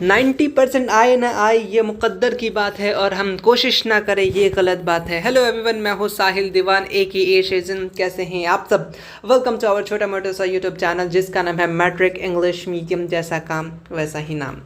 90% आए ना आए ये मुकद्दर की बात है और हम कोशिश ना करें ये गलत बात है। हेलो एवरीवन, मैं हूँ साहिल दीवान ए शेजन। कैसे हैं आप सब? वेलकम टू आवर छोटा मोटा सा यूट्यूब चैनल जिसका नाम है मैट्रिक इंग्लिश मीडियम। जैसा काम वैसा ही नाम।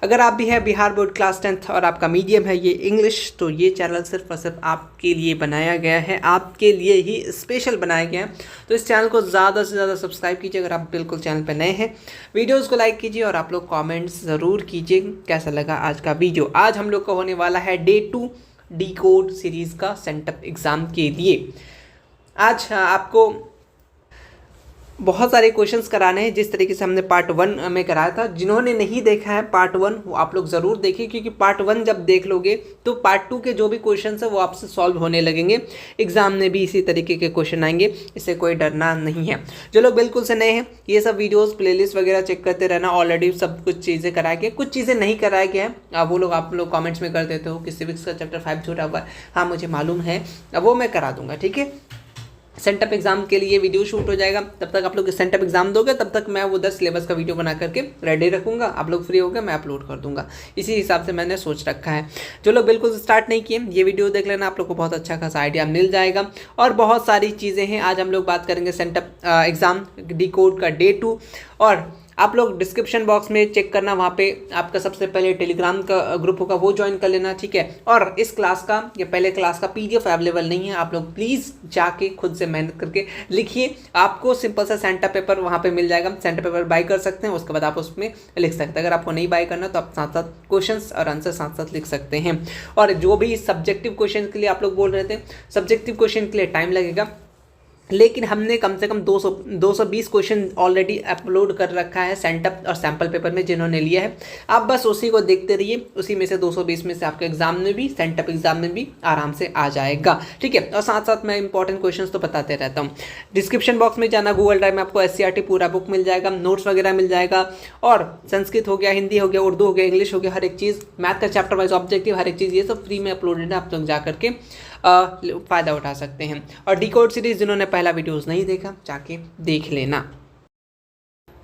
अगर आप भी है बिहार बोर्ड क्लास 10th और आपका मीडियम है ये इंग्लिश, तो ये चैनल सिर्फ और सिर्फ आपके लिए बनाया गया है, आपके लिए ही स्पेशल बनाया गया है। तो इस चैनल को ज़्यादा से ज़्यादा सब्सक्राइब कीजिए अगर आप बिल्कुल चैनल पर नए हैं। वीडियोस को लाइक कीजिए और आप लोग कमेंट्स ज़रूर कीजिए कैसा लगा आज का वीडियो। आज हम लोग का होने वाला है डे 2 डी कोड सीरीज़ का सेंटअप एग्ज़ाम के लिए। आज आपको बहुत सारे क्वेश्चंस कराने हैं जिस तरीके से हमने पार्ट 1 में कराया था। जिन्होंने नहीं देखा है पार्ट 1 वो आप लोग ज़रूर देखिए, क्योंकि पार्ट 1 जब देख लोगे तो पार्ट 2 के जो भी क्वेश्चंस है वो आपसे सॉल्व होने लगेंगे। एग्जाम में भी इसी तरीके के क्वेश्चन आएंगे, इससे कोई डरना नहीं है। जो लोग बिल्कुल से नए हैं ये सब वीडियोज़ प्लेलिस्ट वगैरह चेक करते रहना। ऑलरेडी सब कुछ चीज़ें कराए गए, कुछ चीज़ें नहीं कराए गए हैं वो लोग आप लोग कॉमेंट्स में कर देते हो कि सिविक्स का चैप्टर 5 छूटा हुआ है। हाँ मुझे मालूम है, अब वो मैं करा दूंगा। ठीक है, सेंटअप एग्जाम के लिए वीडियो शूट हो जाएगा। तब तक आप लोग सेंटअप एग्जाम दोगे तब तक मैं वो 10 सिलेबस का वीडियो बना करके रेडी रखूंगा। आप लोग फ्री हो गए मैं अपलोड कर दूंगा। इसी हिसाब से मैंने सोच रखा है। जो लोग बिल्कुल स्टार्ट नहीं किए ये वीडियो देख लेना, आप लोग को बहुत अच्छा खासा आइडिया मिल जाएगा। और बहुत सारी चीज़ें हैं। आज हम लोग बात करेंगे सेंटअप एग्जाम डी कोड का डे 2। और आप लोग डिस्क्रिप्शन बॉक्स में चेक करना, वहाँ पे आपका सबसे पहले टेलीग्राम का ग्रुप होगा वो ज्वाइन कर लेना। ठीक है, और इस क्लास का या पहले क्लास का पीडीएफ अवेलेबल नहीं है। आप लोग प्लीज़ जाके खुद से मेहनत करके लिखिए। आपको सिंपल सा सेंटा पेपर वहाँ पे मिल जाएगा। सेंटा पेपर बाय कर सकते हैं, उसके बाद आप उसमें लिख सकते हैं। अगर आपको नहीं बाय करना तो आप साथ साथ क्वेश्चन और आंसर साथ साथ लिख सकते हैं। और जो भी सब्जेक्टिव क्वेश्चन के लिए आप लोग बोल रहे थे, सब्जेक्टिव क्वेश्चन के लिए टाइम लगेगा, लेकिन हमने कम से कम 220 क्वेश्चन ऑलरेडी अपलोड कर रखा है सेंटअप और सैम्पल पेपर में। जिन्होंने लिया है आप बस उसी को देखते रहिए, उसी में से 220 में से आपके एग्जाम में भी सेंटअप एग्जाम में भी आराम से आ जाएगा। ठीक है, और साथ साथ मैं इंपॉर्टेंट क्वेश्चंस तो बताते रहता हूँ। डिस्क्रिप्शन बॉक्स में जाना, गूगल ड्राइव में आपको SCRT पूरा बुक मिल जाएगा, नोट्स वगैरह मिल जाएगा। और संस्कृत हो गया, हिंदी हो गया, उर्दू हो गया, इंग्लिश हो गया, हर एक चीज़, मैथ का चैप्टर वाइज ऑब्जेक्टिव, हर एक चीज़ ये सब फ्री में अपलोडेड है। आप लोग जा करके फ़ायदा उठा सकते हैं। और डी कोड सीरीज़ जिन्होंने पहला वीडियोस नहीं देखा जाके देख लेना।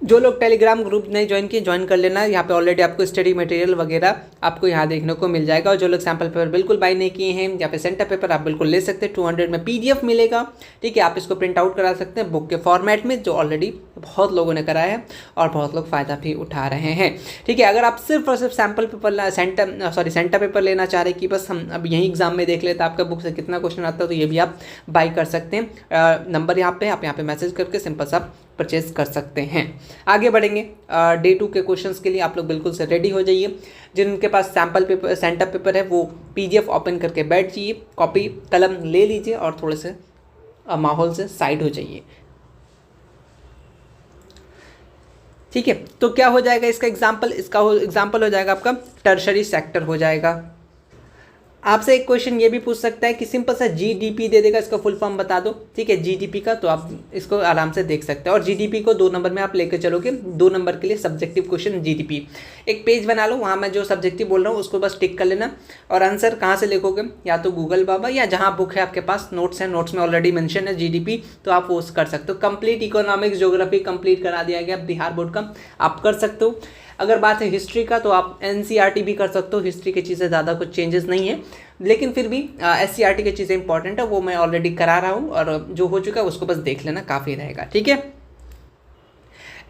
जो लोग टेलीग्राम ग्रुप नहीं ज्वाइन किए ज्वाइन कर लेना। यहाँ पे ऑलरेडी आपको स्टडी मटेरियल वगैरह आपको यहाँ देखने को मिल जाएगा। और जो लोग सैम्पल पेपर बिल्कुल बाय नहीं किए हैं या फिर सेंटर पेपर आप बिल्कुल ले सकते हैं। 200 में PDF मिलेगा। ठीक है, आप इसको प्रिंट आउट करा सकते हैं बुक के फॉर्मेट में, जो ऑलरेडी बहुत लोगों ने कराया है और बहुत लोग फ़ायदा भी उठा रहे हैं। ठीक है, अगर आप सिर्फ और सिर्फ सैम्पल पेपर सेंटर पेपर लेना चाह रहे कि बस हम अब यहीं एग्जाम में देख लेते आपका बुक से कितना क्वेश्चन आता है, तो ये भी आप बाई कर सकते हैं। नंबर यहाँ पे आप यहाँ पे मैसेज करके सिंपल सा परचेज कर सकते हैं। आगे बढ़ेंगे। डे 2 के क्वेश्चंस के लिए आप लोग बिल्कुल से रेडी हो जाइए। जिनके पास सैम्पल पेपर सेंटअप पेपर है वो PDF ओपन करके बैठ जाइए, कॉपी कलम ले लीजिए और थोड़े से माहौल से साइड हो जाइए। ठीक है, तो क्या हो जाएगा इसका एग्जाम्पल? एग्जाम्पल हो जाएगा आपका टर्शरी सेक्टर हो जाएगा। आपसे एक क्वेश्चन ये भी पूछ सकता है कि सिंपल सा GDP दे देगा, इसका फुल फॉर्म बता दो। ठीक है, GDP का, तो आप इसको आराम से देख सकते हैं। और GDP को 2 नंबर में आप लेकर चलोगे। 2 नंबर के लिए सब्जेक्टिव क्वेश्चन GDP। एक पेज बना लो, वहाँ मैं जो सब्जेक्टिव बोल रहा हूँ उसको बस टिक कर लेना। और आंसर कहाँ से लिखोगे? या तो गूगल बाबा या जहाँ बुक है आपके पास, नोट्स है, नोट्स में ऑलरेडी मेंशन है GDP, तो आप वो कर सकते हो। कंप्लीट इकोनॉमिक्स ज्योग्राफी कंप्लीट करा दिया गया बिहार बोर्ड का, आप कर सकते हो। अगर बात है हिस्ट्री का तो आप NCERT भी कर सकते हो। हिस्ट्री की चीज़ें ज़्यादा कुछ चेंजेस नहीं है, लेकिन फिर भी SCRT की चीज़ें इंपॉर्टेंट है, वो मैं ऑलरेडी करा रहा हूँ। और जो हो चुका है उसको बस देख लेना, काफ़ी रहेगा। ठीक है,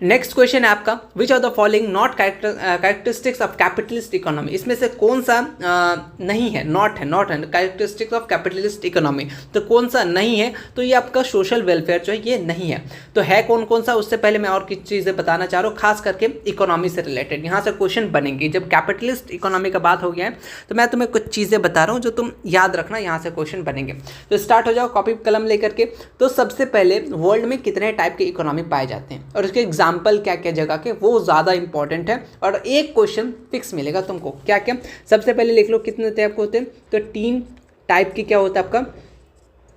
नेक्स्ट क्वेश्चन है आपका, which of the following not characteristics of capitalist economy. इसमें से कौन सा नहीं है? नॉट है कैरेक्टरिस्टिक्स ऑफ कैपिटलिस्ट इकोनॉमी, तो कौन सा नहीं है? तो ये आपका सोशल वेलफेयर जो है ये नहीं है। तो है कौन सा? उससे पहले मैं और कुछ चीज़ें बताना चाह रहा हूँ, खास करके इकोनॉमी से रिलेटेड। यहाँ से क्वेश्चन बनेंगे। जब कैपिटलिस्ट इकोनॉमी का बात हो गया है तो मैं तुम्हें कुछ चीज़ें बता रहा हूँ जो तुम याद रखना, यहाँ से क्वेश्चन बनेंगे। तो स्टार्ट हो जाओ कॉपी कलम लेकर के। तो सबसे पहले वर्ल्ड में कितने टाइप के इकोनॉमी पाए जाते हैं और उसके एग्जाम्पल क्या क्या जगह के, वो ज़्यादा इंपॉर्टेंट है। और एक क्वेश्चन फिक्स मिलेगा तुमको। क्या क्या? सबसे पहले लिख लो कितने टाइप के होते हैं। तो 3 टाइप की क्या होता है आपका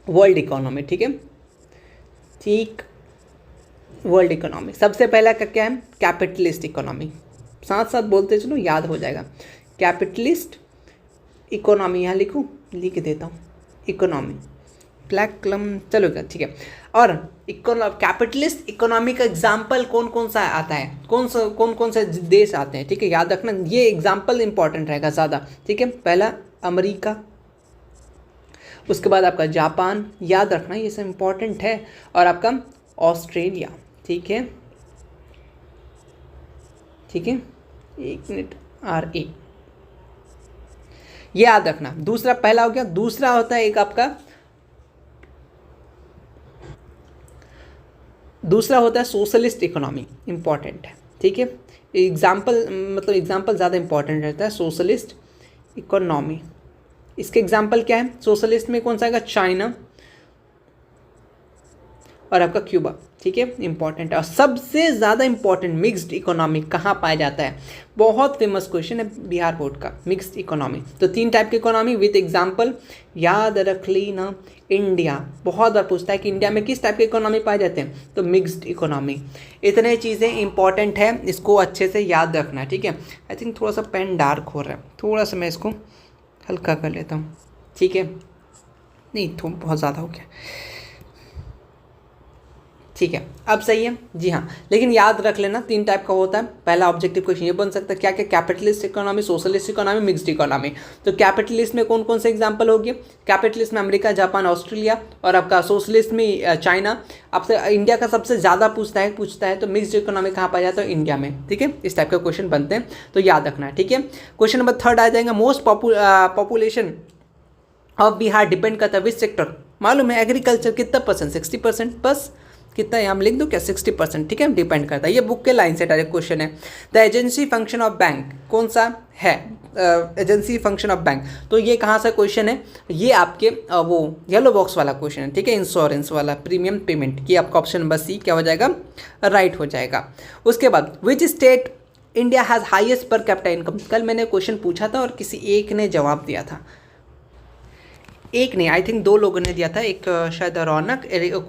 वर्ल्ड इकोनॉमी। ठीक है, ठीक, वर्ल्ड इकोनॉमी सबसे पहला का क्या है? Capitalist economy. साथ साथ बोलते चलो, याद हो जाएगा। कैपिटलिस्ट इकोनॉमी, यहाँ लिख देता हूँ इकोनॉमी। ब्लैक कलम, चलो ठीक है। और कैपिटलिस्ट इकोनॉमी का एग्जाम्पल कौन कौन सा आता है, कौन कौन से देश आते हैं, ठीक है, याद रखना, ये एग्जाम्पल इंपॉर्टेंट रहेगा ज़्यादा, ठीक है। पहला अमेरिका, उसके बाद आपका जापान, याद रखना ये सब इंपॉर्टेंट है, और आपका ऑस्ट्रेलिया, ठीक है, ठीक है, 1 मिनट, RA, ये याद रखना। दूसरा, पहला हो गया, दूसरा होता है एक आपका, दूसरा होता है सोशलिस्ट इकोनॉमी, इंपॉर्टेंट है, ठीक है। एग्जाम्पल, मतलब एग्जाम्पल ज़्यादा इंपॉर्टेंट रहता है, सोशलिस्ट इकोनॉमी। इसके एग्जाम्पल क्या है, सोशलिस्ट में कौन सा आएगा, चाइना और आपका क्यूबा, ठीक है, इंपॉर्टेंट है। और सबसे ज़्यादा इंपॉर्टेंट मिक्स्ड इकोनॉमी कहाँ पाया जाता है, बहुत फेमस क्वेश्चन है बिहार बोर्ड का, मिक्स्ड इकोनॉमी। तो 3 टाइप की इकोनॉमी विद एग्जाम्पल याद रख ली ना। इंडिया, बहुत बार पूछता है कि इंडिया में किस टाइप की इकोनॉमी पाए जाते हैं, तो मिक्स्ड इकोनॉमी। इतने चीज़ें इंपॉर्टेंट है, इसको अच्छे से याद रखना, ठीक है। आई थिंक थोड़ा सा पेन डार्क हो रहा है, थोड़ा सा मैं इसको हल्का कर लेता हूँ, ठीक है, नहीं तो बहुत ज़्यादा हो गया, ठीक है, अब सही है जी हाँ। लेकिन याद रख लेना 3 टाइप का होता है। पहला ऑब्जेक्टिव क्वेश्चन ये बन सकता है क्या क्या, capitalist economy, socialist economy, mixed economy. तो कैपिटलिस्ट में कौन कौन से एग्जांपल हो गए, कैपिटलिस्ट में अमेरिका, जापान, ऑस्ट्रेलिया, और आपका सोशलिस्ट में चाइना। आपसे इंडिया का सबसे ज़्यादा पूछता है तो मिक्स्ड इकोनॉमी कहाँ पाया जाता है, इंडिया में, ठीक है। इस टाइप का क्वेश्चन बनते हैं, तो याद रखना है, ठीक है। क्वेश्चन नंबर 3 आ जाएगा, most population of Bihar depend करता है विच सेक्टर, मालूम है, एग्रीकल्चर कितना परसेंट, 60%, बस कितना यहाँ लिख दो क्या, 60%, ठीक है, डिपेंड करता है। ये बुक के लाइन से डायरेक्ट क्वेश्चन है। The agency function of bank कौन सा है, एजेंसी फंक्शन ऑफ बैंक, तो ये कहाँ से क्वेश्चन है, ये आपके वो येलो बॉक्स वाला क्वेश्चन है, ठीक है, इंश्योरेंस वाला, प्रीमियम पेमेंट, ये आपका ऑप्शन नंबर सी क्या हो जाएगा, राइट हो जाएगा। उसके बाद which state India has highest पर कैपिटा इनकम, कल मैंने क्वेश्चन पूछा था और किसी एक ने जवाब दिया था, एक नहीं, आई थिंक 2 लोगों ने दिया था, एक शायद रौनक,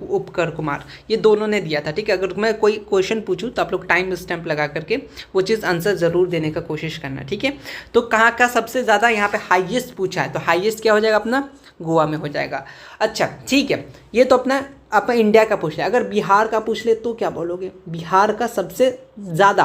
उपकर कुमार, ये दोनों ने दिया था, ठीक है। अगर मैं कोई क्वेश्चन पूछूं तो आप लोग टाइम स्टैम्प लगा करके वो चीज़ आंसर ज़रूर देने का कोशिश करना, ठीक है। तो कहाँ का सबसे ज़्यादा यहाँ पे हाईएस्ट पूछा है, तो हाईएस्ट क्या हो जाएगा अपना, गोवा में हो जाएगा। अच्छा ठीक है, ये तो अपना इंडिया का पूछ लिया। अगर बिहार का पूछ ले तो क्या बोलोगे, बिहार का सबसे ज़्यादा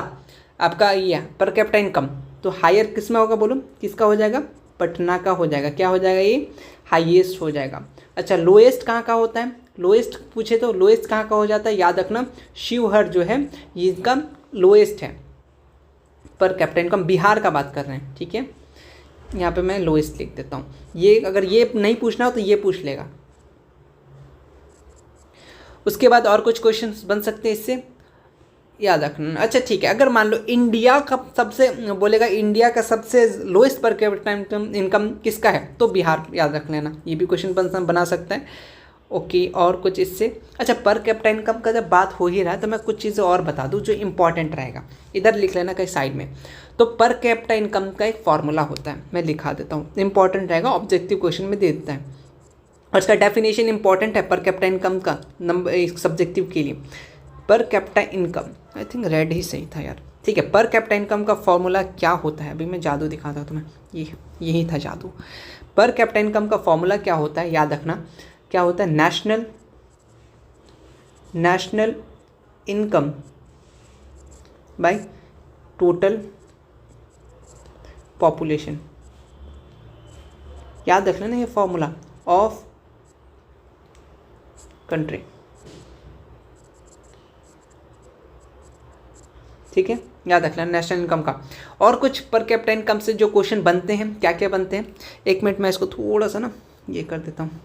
आपका ये पर कैपिटा इनकम, तो हायर किस में होगा, बोलो किसका हो जाएगा, पटना का हो जाएगा, क्या हो जाएगा, ये हाईएस्ट हो जाएगा। अच्छा लोएस्ट कहाँ का होता है, लोएस्ट पूछे तो लोएस्ट कहाँ का हो जाता है, याद रखना शिवहर जो है ये इसका लोएस्ट है पर कैपिटा इनकम, बिहार का बात कर रहे हैं, ठीक है। यहाँ पे मैं लोएस्ट लिख देता हूँ, ये अगर ये नहीं पूछना हो तो ये पूछ लेगा। उसके बाद और कुछ क्वेश्चंस बन सकते हैं इससे, याद रखना। अच्छा ठीक है, अगर मान लो इंडिया का सबसे बोलेगा, इंडिया का सबसे लोएस्ट पर कैपिटा इनकम किसका है, तो बिहार, याद रख लेना, ये भी क्वेश्चन बना सकता है। ओके, और कुछ इससे, अच्छा पर कैपिटा इनकम का जब बात हो ही रहा है तो मैं कुछ चीज़ें और बता दूं जो इंपॉर्टेंट रहेगा, इधर लिख लेना कहीं साइड में। तो पर कैपिटा इनकम का एक फॉर्मूला होता है, मैं लिखा देता हूँ, इंपॉर्टेंट रहेगा, ऑब्जेक्टिव क्वेश्चन में दे देता है, और इसका डेफिनेशन इंपॉर्टेंट है पर कैपिटा इनकम का, नंबर सब्जेक्टिव के लिए। Per capita income, I think रेड ही सही था यार, ठीक है। पर कैपिटा इनकम का फॉर्मूला क्या होता है, अभी मैं जादू दिखाता हूँ तुम्हें, यही था जादू। पर कैपिटा इनकम का फॉर्मूला क्या होता है, याद रखना क्या होता है, national income by total population, याद रख लेना ये फॉर्मूला ऑफ कंट्री, ठीक है, याद रख लेना नेशनल इनकम का। और कुछ पर कैपिटा इनकम से जो क्वेश्चन बनते हैं, क्या क्या बनते हैं, 1 मिनट मैं इसको थोड़ा सा ना ये कर देता हूँ,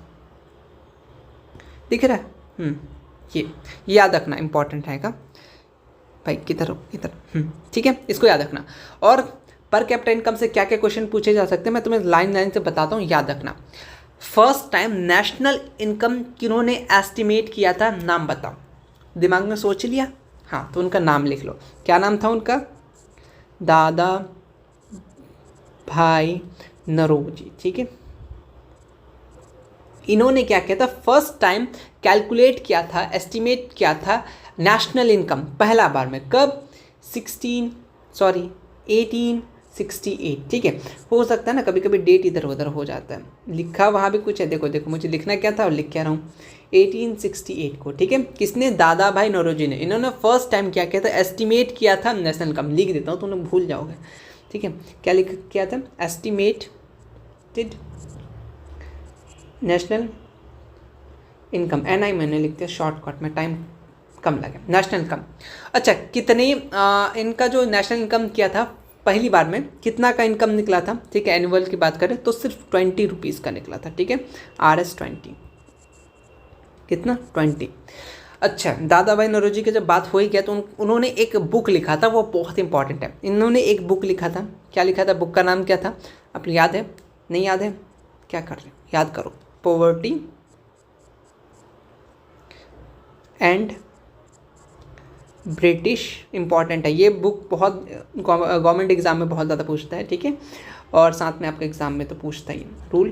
दिख रहा है, ये याद रखना इंपॉर्टेंट रहेगा भाई, किधर इधर, ठीक है, इसको याद रखना। और पर कैपिटा इनकम से क्या क्या क्वेश्चन पूछे जा सकते हैं, मैं तुम्हें लाइन से बताता हूँ, याद रखना। फर्स्ट टाइम नेशनल इनकम किन्होंने एस्टिमेट किया था, नाम बताओ, दिमाग में सोच लिया, हाँ तो उनका नाम लिख लो, क्या नाम था उनका, दादा भाई नौरोजी, ठीक है। इन्होंने क्या किया था, फर्स्ट टाइम कैलकुलेट किया था, एस्टिमेट किया था नेशनल इनकम पहला बार में, कब, 18 1868, ठीक है। हो सकता है ना कभी कभी डेट इधर उधर हो जाता है, लिखा वहाँ भी कुछ है। देखो देखो मुझे लिखना क्या था और लिख क्या रहा हूँ, 1868 को, ठीक है। किसने? दादा भाई नौरोजी ने। इन्होंने फर्स्ट टाइम क्या किया था? एस्टिमेट किया था नेशनल इनकम। लिख देता हूँ, तुम लोग भूल जाओगे, ठीक है। क्या लिख किया था? एस्टिमेटेड नेशनल इनकम, NI मैंने लिख दिया शॉर्टकट में, टाइम कम लगे। नेशनल इनकम, अच्छा कितने इनका जो नेशनल इनकम किया था पहली बार में, कितना का इनकम निकला था, ठीक है। एनुअल की बात करें तो सिर्फ 20 रुपीज़ का निकला था, ठीक है। RS20 कितना? 20। अच्छा, दादा भाई नौरोजी की जब बात हो ही गया तो उन्होंने एक बुक लिखा था, वो बहुत इंपॉर्टेंट है। इन्होंने एक बुक लिखा था, क्या लिखा था? बुक का नाम क्या था? आपको याद है? नहीं याद है? क्या कर रहे हो? याद करो। पॉवर्टी एंड ब्रिटिश, इंपॉर्टेंट है ये बुक, बहुत गवर्नमेंट एग्जाम में बहुत ज़्यादा पूछता है, ठीक है। और साथ में आपके एग्जाम में तो पूछता ही है। रूल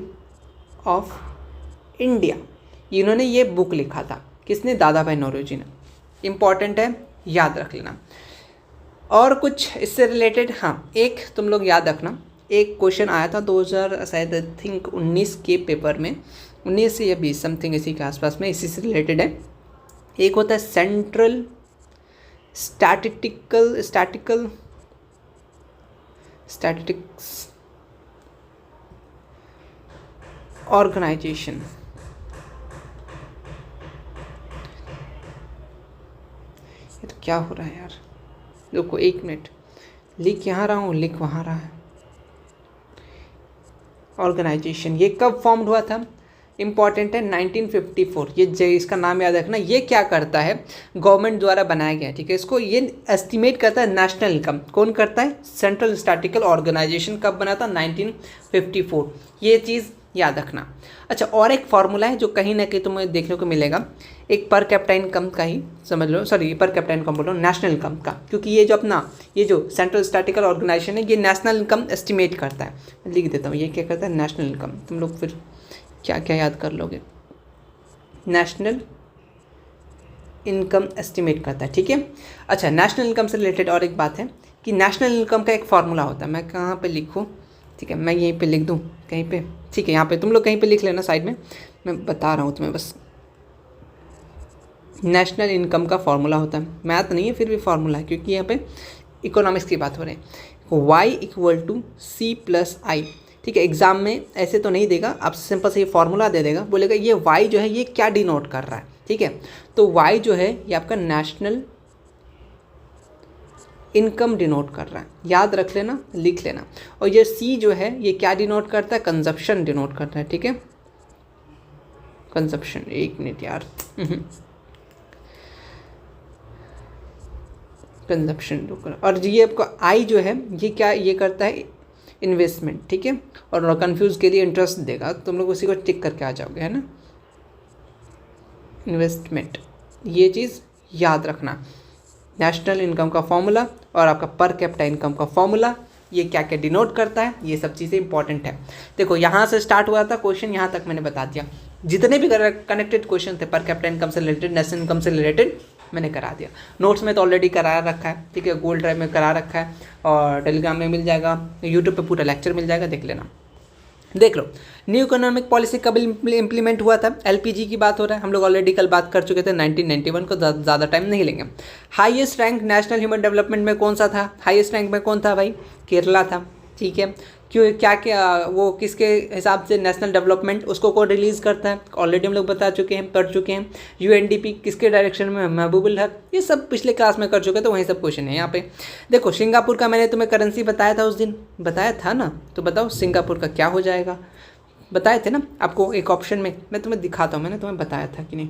ऑफ इंडिया, इन्होंने ये बुक लिखा था। किसने? दादा भाई नौरोजी ने। इम्पॉर्टेंट है, याद रख लेना। और कुछ इससे रिलेटेड, हाँ एक तुम लोग याद रखना, एक क्वेश्चन आया था 2000 शायद आई थिंक 19 के पेपर में, 19 या 20 समथिंग इसी के आसपास में, इसी से रिलेटेड है। एक होता है सेंट्रल स्टैटिस्टिक्स ऑर्गेनाइजेशन, ये तो क्या हो रहा है यार, देखो 1 मिनट, लिख यहाँ रहा हूँ, लिख वहाँ रहा है। ऑर्गेनाइजेशन ये कब फॉर्म्ड हुआ था? इंपॉर्टेंट है, 1954। ये इसका नाम याद रखना। ये क्या करता है? गवर्नमेंट द्वारा बनाया गया, ठीक है। इसको ये एस्टिमेट करता है नेशनल इनकम। कौन करता है? Central Statistical Organisation. कब बना था? 1954। ये चीज़ याद रखना। अच्छा, और एक फार्मूला है जो कहीं ना कहीं तुम्हें देखने को मिलेगा, एक पर कैपिटा इनकम का ही समझ लो, सॉरी पर कैपिटा इनकम बोल रहा हूँ, नेशनल इनकम का, क्योंकि ये जो अपना ये जो सेंट्रल स्टैटिस्टिकल ऑर्गेनाइजेशन है ये नेशनल इनकम एस्टिमेट करता है। लिख देता हूँ, ये क्या करता है? National income. तुम लोग फिर क्या क्या याद कर लोगे? नेशनल इनकम एस्टिमेट करता है, ठीक है। अच्छा, नेशनल इनकम से रिलेटेड और एक बात है कि नेशनल इनकम का एक फार्मूला होता है। मैं कहाँ पे लिखूँ? ठीक है, मैं यहीं पे लिख दूँ कहीं पे, ठीक है। यहाँ पे तुम लोग कहीं पे लिख लेना साइड में, मैं बता रहा हूँ तुम्हें बस। नेशनल इनकम का फार्मूला होता है, मैथ नहीं है फिर भी फार्मूला है, क्योंकि यहाँ पे इकोनॉमिक्स की बात हो रही है। Y=C+I, ठीक है। एग्जाम में ऐसे तो नहीं देगा, आप सिंपल से ये फार्मूला दे देगा, बोलेगा ये Y जो है ये क्या डिनोट कर रहा है, ठीक है। तो Y जो है ये आपका नेशनल इनकम डिनोट कर रहा है, याद रख लेना, लिख लेना। और ये C जो है ये क्या डिनोट करता है? कंजप्शन डिनोट करता है, ठीक है। कंजप्शन, 1 मिनट यार, कंजप्शन। और ये आपका I जो है ये क्या ये करता है? इन्वेस्टमेंट, ठीक है। और कंफ्यूज के लिए इंटरेस्ट देगा, तुम लोग उसी को टिक करके आ जाओगे, है ना। इन्वेस्टमेंट, ये चीज़ याद रखना। नेशनल इनकम का फॉर्मूला और आपका पर कैपिटा इनकम का फॉर्मूला, ये क्या क्या डिनोट करता है, ये सब चीज़ें इंपॉर्टेंट है। देखो यहाँ से स्टार्ट हुआ था क्वेश्चन, यहाँ तक मैंने बता दिया। जितने भी कनेक्टेड क्वेश्चन थे पर कैपिटा इनकम से रिलेटेड, नेशनल इनकम से रिलेटेड, मैंने करा दिया। नोट्स में तो ऑलरेडी करा रखा है, ठीक है। गूगल ड्राइव में करा रखा है और टेलीग्राम में मिल जाएगा, यूट्यूब पे पूरा लेक्चर मिल जाएगा, देख लेना। देख लो, न्यू इकोनॉमिक पॉलिसी कब इम्प्लीमेंट हुआ था? LPG की बात हो रहा है, हम लोग ऑलरेडी कल बात कर चुके थे, 1991 को, ज़्यादा टाइम नहीं लेंगे। Highest rank national human development में कौन सा था? हाईएस्ट रैंक में कौन था भाई? केरला था, ठीक है। क्यों, क्या क्या वो किसके हिसाब से नेशनल डेवलपमेंट उसको कौन रिलीज़ करता है? ऑलरेडी हम लोग बता चुके हैं, पढ़ चुके हैं। UNDP किसके डायरेक्शन में? महबूबुल हक। ये सब पिछले क्लास में कर चुके हैं, तो वहीं सब क्वेश्चन है यहाँ पे। देखो, सिंगापुर का मैंने तुम्हें करेंसी बताया था उस दिन, बताया था ना, तो बताओ सिंगापुर का क्या हो जाएगा? बताए थे ना आपको एक ऑप्शन में, मैं तुम्हें दिखाता हूँ, मैंने तुम्हें बताया था कि नहीं।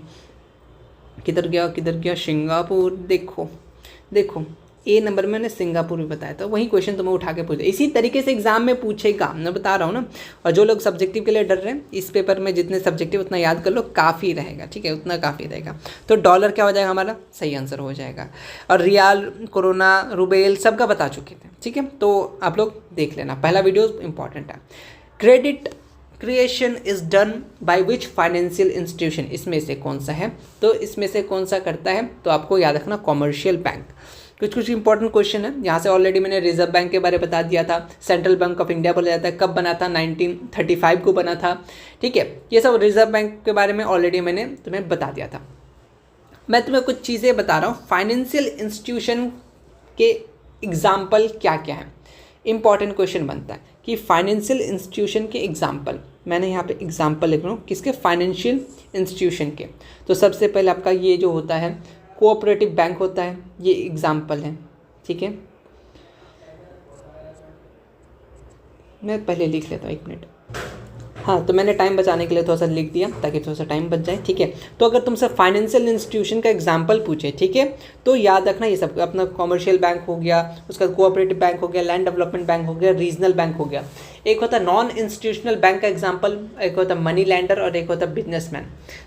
किधर गया सिंगापुर? देखो देखो, A नंबर में मैंने सिंगापुर भी बताया था, वही क्वेश्चन तुम्हें उठा के पूछे, इसी तरीके से एग्जाम में पूछेगा, मैं बता रहा हूँ ना। और जो लोग सब्जेक्टिव के लिए डर रहे हैं, इस पेपर में जितने सब्जेक्टिव उतना याद कर लो, काफ़ी रहेगा, ठीक है, उतना काफ़ी रहेगा। तो डॉलर क्या हो जाएगा हमारा? सही आंसर हो जाएगा। और रियाल, कोरोना, रुबेल सबका बता चुके थे, ठीक है। तो आप लोग देख लेना, पहला वीडियो इंपॉर्टेंट है। Credit creation is done by which financial institution, इसमें से कौन सा है? तो इसमें से कौन सा करता है? तो आपको याद रखना, कॉमर्शियल बैंक, कुछ कुछ इंपॉर्टेंट क्वेश्चन है यहाँ से। ऑलरेडी मैंने रिजर्व बैंक के बारे में बता दिया था, सेंट्रल बैंक ऑफ इंडिया बोला जाता है, कब बना था, 1935 को बना था, ठीक है। ये सब रिजर्व बैंक के बारे में ऑलरेडी मैंने तुम्हें बता दिया था। मैं तुम्हें कुछ चीज़ें बता रहा हूँ। फाइनेंशियल इंस्टीट्यूशन के एग्जाम्पल क्या क्या है, इंपॉर्टेंट क्वेश्चन बनता है कि फाइनेंशियल इंस्टीट्यूशन के एग्जाम्पल, मैंने यहाँ पे एग्जाम्पल लिख रहा हूँ किसके, फाइनेंशियल इंस्टीट्यूशन के। तो सबसे पहले आपका ये जो होता है कोऑपरेटिव बैंक होता है, ये एग्जाम्पल है, ठीक है। मैं पहले लिख लेता हूँ, 1 मिनट। हाँ, तो मैंने टाइम बचाने के लिए थोड़ा सा लिख दिया ताकि थोड़ा सा टाइम बच जाए, ठीक है। तो अगर तुमसे फाइनेंशियल इंस्टीट्यूशन का एग्जांपल पूछे, ठीक है, तो याद रखना ये सब अपना कॉमर्शियल बैंक हो गया, उसका कोऑपरेटिव बैंक हो गया, लैंड डेवलपमेंट बैंक हो गया, रीजनल बैंक हो गया। एक होता है नॉन इंस्टीट्यूशनल बैंक का एग्जाम्पल, एक होता है मनी लैंडर और एक होता है बिजनेसमैन।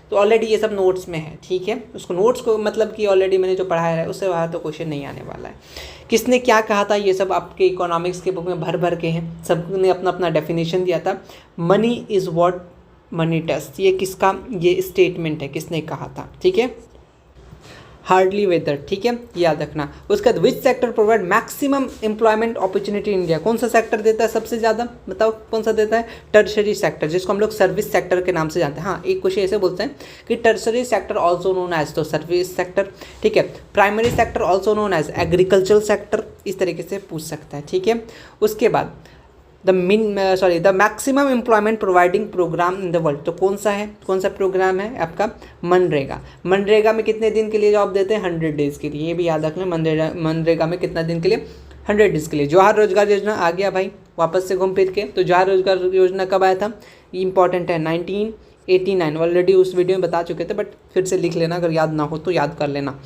तो ऑलरेडी ये सब नोट्स में है, ठीक है। उसको नोट्स को मतलब कि ऑलरेडी मैंने जो पढ़ाया है उससे बाहर तो क्वेश्चन नहीं आने वाला है। किसने क्या कहा था, ये सब आपके इकोनॉमिक्स के बुक में भर भर के हैं, सबने अपना अपना डेफिनेशन दिया था। Money is what money test, ये किसका ये स्टेटमेंट है, किसने कहा था, ठीक है। हार्डली वेदर, ठीक है, याद रखना। उसके बाद which sector provide maximum employment opportunity in India, कौन सा सेक्टर देता है सबसे ज़्यादा, बताओ कौन सा देता है, टर्शरी सेक्टर, जिसको हम लोग सर्विस सेक्टर के नाम से जानते हैं। हाँ, एक क्वेश्चन ऐसे बोलते हैं कि tertiary sector also known as, तो सर्विस सेक्टर, ठीक है। Primary sector also known as agricultural sector, इस तरीके से पूछ सकता है, ठीक है। उसके बाद the maximum employment providing programme in the world, तो कौन सा है, कौन सा प्रोग्राम है आपका, मनरेगा। मनरेगा में कितने दिन के लिए जॉब देते हैं, 100 डेज़ के लिए, ये भी याद रखना। मनरेगा में कितना दिन के लिए, 100 डेज़ के लिए। जवाहर रोजगार योजना आ गया भाई वापस से घूम फिर के। तो जवाहर रोजगार योजना कब आया था, इंपॉर्टेंट है, 1989। ऑलरेडी उस वीडियो में बता चुके थे, बट फिर से लिख लेना, अगर याद ना हो तो याद कर लेना।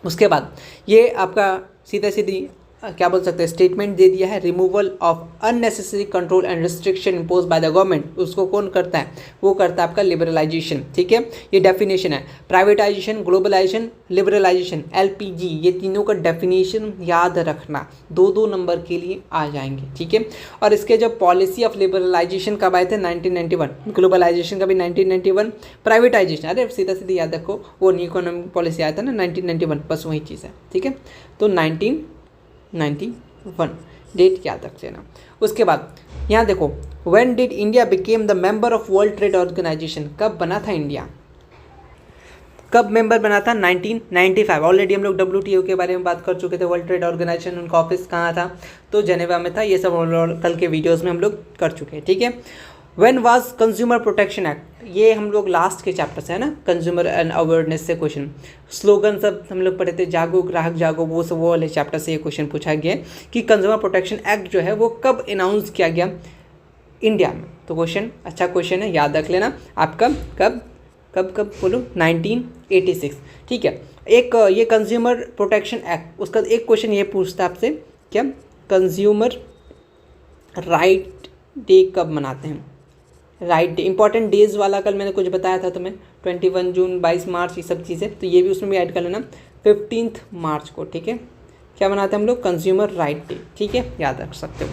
उसके बाद ये आपका सीधा सीधी क्या बोल सकते हैं, स्टेटमेंट दे दिया है, removal of unnecessary control and restriction impose by the government, उसको कौन करता है, वो करता है आपका लिबरलाइजेशन, ठीक है। ये डेफिनेशन है, प्राइवेटाइजेशन, ग्लोबलाइजेशन, लिबरलाइजेशन, एलपीजी, ये तीनों का डेफिनेशन याद रखना, 2-2 नंबर के लिए आ जाएंगे, ठीक है। और इसके जो पॉलिसी ऑफ लिबरलाइजेशन कब आए थे, 1991, ग्लोबलाइजेशन का भी 1991, प्राइवेटाइजेशन अरे सीधा सीधी याद रखो, वो न्यू इकोनॉमिक पॉलिसी आया था ना 1991, बस वही चीज़ है, ठीक है। तो 1991 डेट याद रख लेना। उसके बाद यहाँ देखो, when did India became the member of World Trade Organisation, कब बना था इंडिया, कब मेंबर बना था, 1995। ऑलरेडी हम लोग WTO के बारे में बात कर चुके थे, वर्ल्ड ट्रेड ऑर्गेनाइजेशन, उनका ऑफिस कहाँ था, तो जेनेवा में था। ये सब कल के वीडियोज़ में हम लोग कर चुके हैं, ठीक है। When was consumer protection act, ये हम लोग लास्ट के चैप्टर से है ना, कंज्यूमर एंड अवेयरनेस से क्वेश्चन, स्लोगन सब हम लोग पढ़े थे, जागो ग्राहक जागो, वो सब वो वाले चैप्टर से ये क्वेश्चन पूछा गया कि कंज्यूमर प्रोटेक्शन एक्ट जो है वो कब अनाउंस किया गया इंडिया में। तो क्वेश्चन अच्छा क्वेश्चन है, याद रख लेना आपका, कब बोलो, 1986, ठीक है। एक ये कंज्यूमर प्रोटेक्शन एक्ट, उसका एक क्वेश्चन ये पूछता है आपसे, क्या कंज्यूमर राइट डे कब मनाते हैं, राइट डे, इंपॉर्टेंट डेज वाला कल मैंने कुछ बताया था तुम्हें, 21 जून, 22 मार्च, ये सब चीज़ें, तो ये भी उसमें भी ऐड कर लेना, 15 मार्च को, ठीक है। क्या बनाते हैं हम लोग, कंज्यूमर राइट डे, ठीक है, याद रख सकते हो।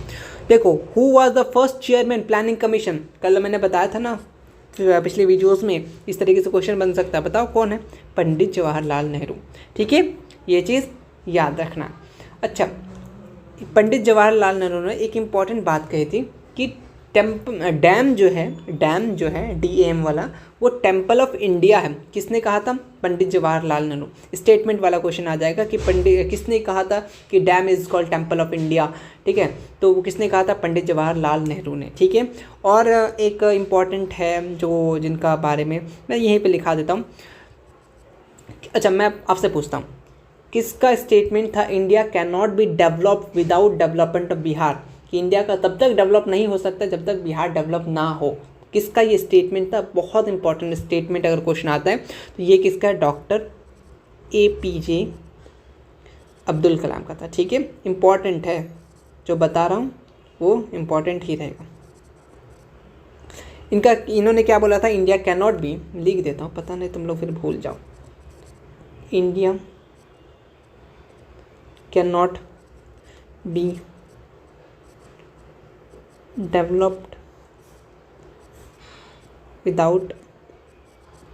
देखो, who was the first chairman planning commission, कल मैंने बताया था ना पिछले वीडियोस में, इस तरीके से क्वेश्चन बन सकता है, बताओ कौन है, पंडित जवाहरलाल नेहरू, ठीक है, ये चीज़ याद रखना। अच्छा, पंडित जवाहरलाल नेहरू ने एक इम्पॉर्टेंट बात कही थी कि डैम जो है DAM वाला, वो टेम्पल ऑफ इंडिया है। किसने कहा था, पंडित जवाहरलाल नेहरू। स्टेटमेंट वाला क्वेश्चन आ जाएगा कि किसने कहा था कि dam is called temple of India, ठीक है, तो वो किसने कहा था, पंडित जवाहरलाल नेहरू ने, ठीक है। और एक इम्पॉर्टेंट है जो जिनका बारे में मैं यहीं पे लिखा देता हूँ। अच्छा, मैं आपसे पूछता हूँ, किसका स्टेटमेंट था, India can not be develop without development of Bihar, कि इंडिया का तब तक डेवलप नहीं हो सकता जब तक बिहार डेवलप ना हो। किसका ये स्टेटमेंट था, बहुत इंपॉर्टेंट स्टेटमेंट, अगर क्वेश्चन आता है तो ये किसका है, डॉक्टर APJ अब्दुल कलाम का था, ठीक है। इम्पॉर्टेंट है, जो बता रहा हूँ वो इम्पॉर्टेंट ही रहेगा। इन्होंने क्या बोला था, इंडिया कैन नॉट बी, लिख देता हूँ, पता नहीं तुम लोग फिर भूल जाओ, India can not be developed without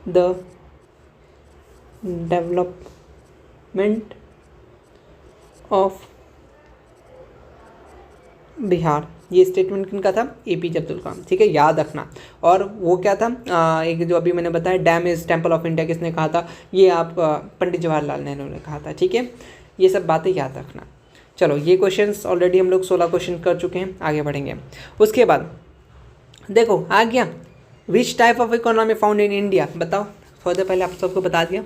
the development of Bihar. ये स्टेटमेंट किनका था? एपीजे अब्दुल कलाम। ठीक है, याद रखना। और वो क्या था, एक जो अभी मैंने बताया dam is temple of India, किसने कहा था? ये आप पंडित जवाहरलाल नेहरू ने कहा था। ठीक है, ये सब बातें याद रखना। चलो, ये क्वेश्चंस ऑलरेडी हम लोग 16 क्वेश्चन कर चुके हैं, आगे बढ़ेंगे। उसके बाद देखो आ गया, विच type of economy found in India, बताओ। थोड़ा पहले आप सबको बता दिया,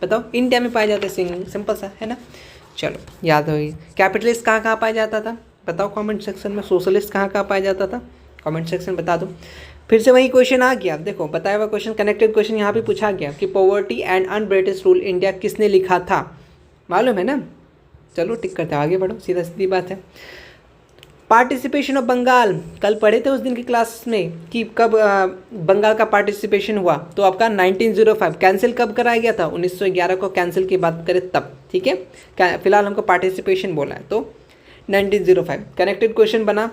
बताओ। इंडिया में पाया जाता है, सिंपल सा है ना। चलो, याद होगी। कैपिटलिस्ट कहाँ कहाँ पाया जाता था, बताओ कमेंट सेक्शन में। सोशलिस्ट कहाँ कहाँ पाया जाता था, कमेंट सेक्शन बता दो। फिर से वही क्वेश्चन आ गया, देखो बताया हुआ क्वेश्चन, कनेक्टेड क्वेश्चन यहाँ पे पूछा गया कि poverty and un-British rule India किसने लिखा था, मालूम है ना। चलो टिक करते हैं, आगे बढ़ो, सीधा सीधी बात है। पार्टिसिपेशन ऑफ बंगाल, कल पढ़े थे उस दिन की क्लास में कि कब बंगाल का पार्टिसिपेशन हुआ, तो आपका 1905। कैंसिल कब कराया गया था? 1911 को कैंसिल की बात करें तब। ठीक है, फिलहाल हमको पार्टिसिपेशन बोला है, तो 1905 कनेक्टेड क्वेश्चन बना।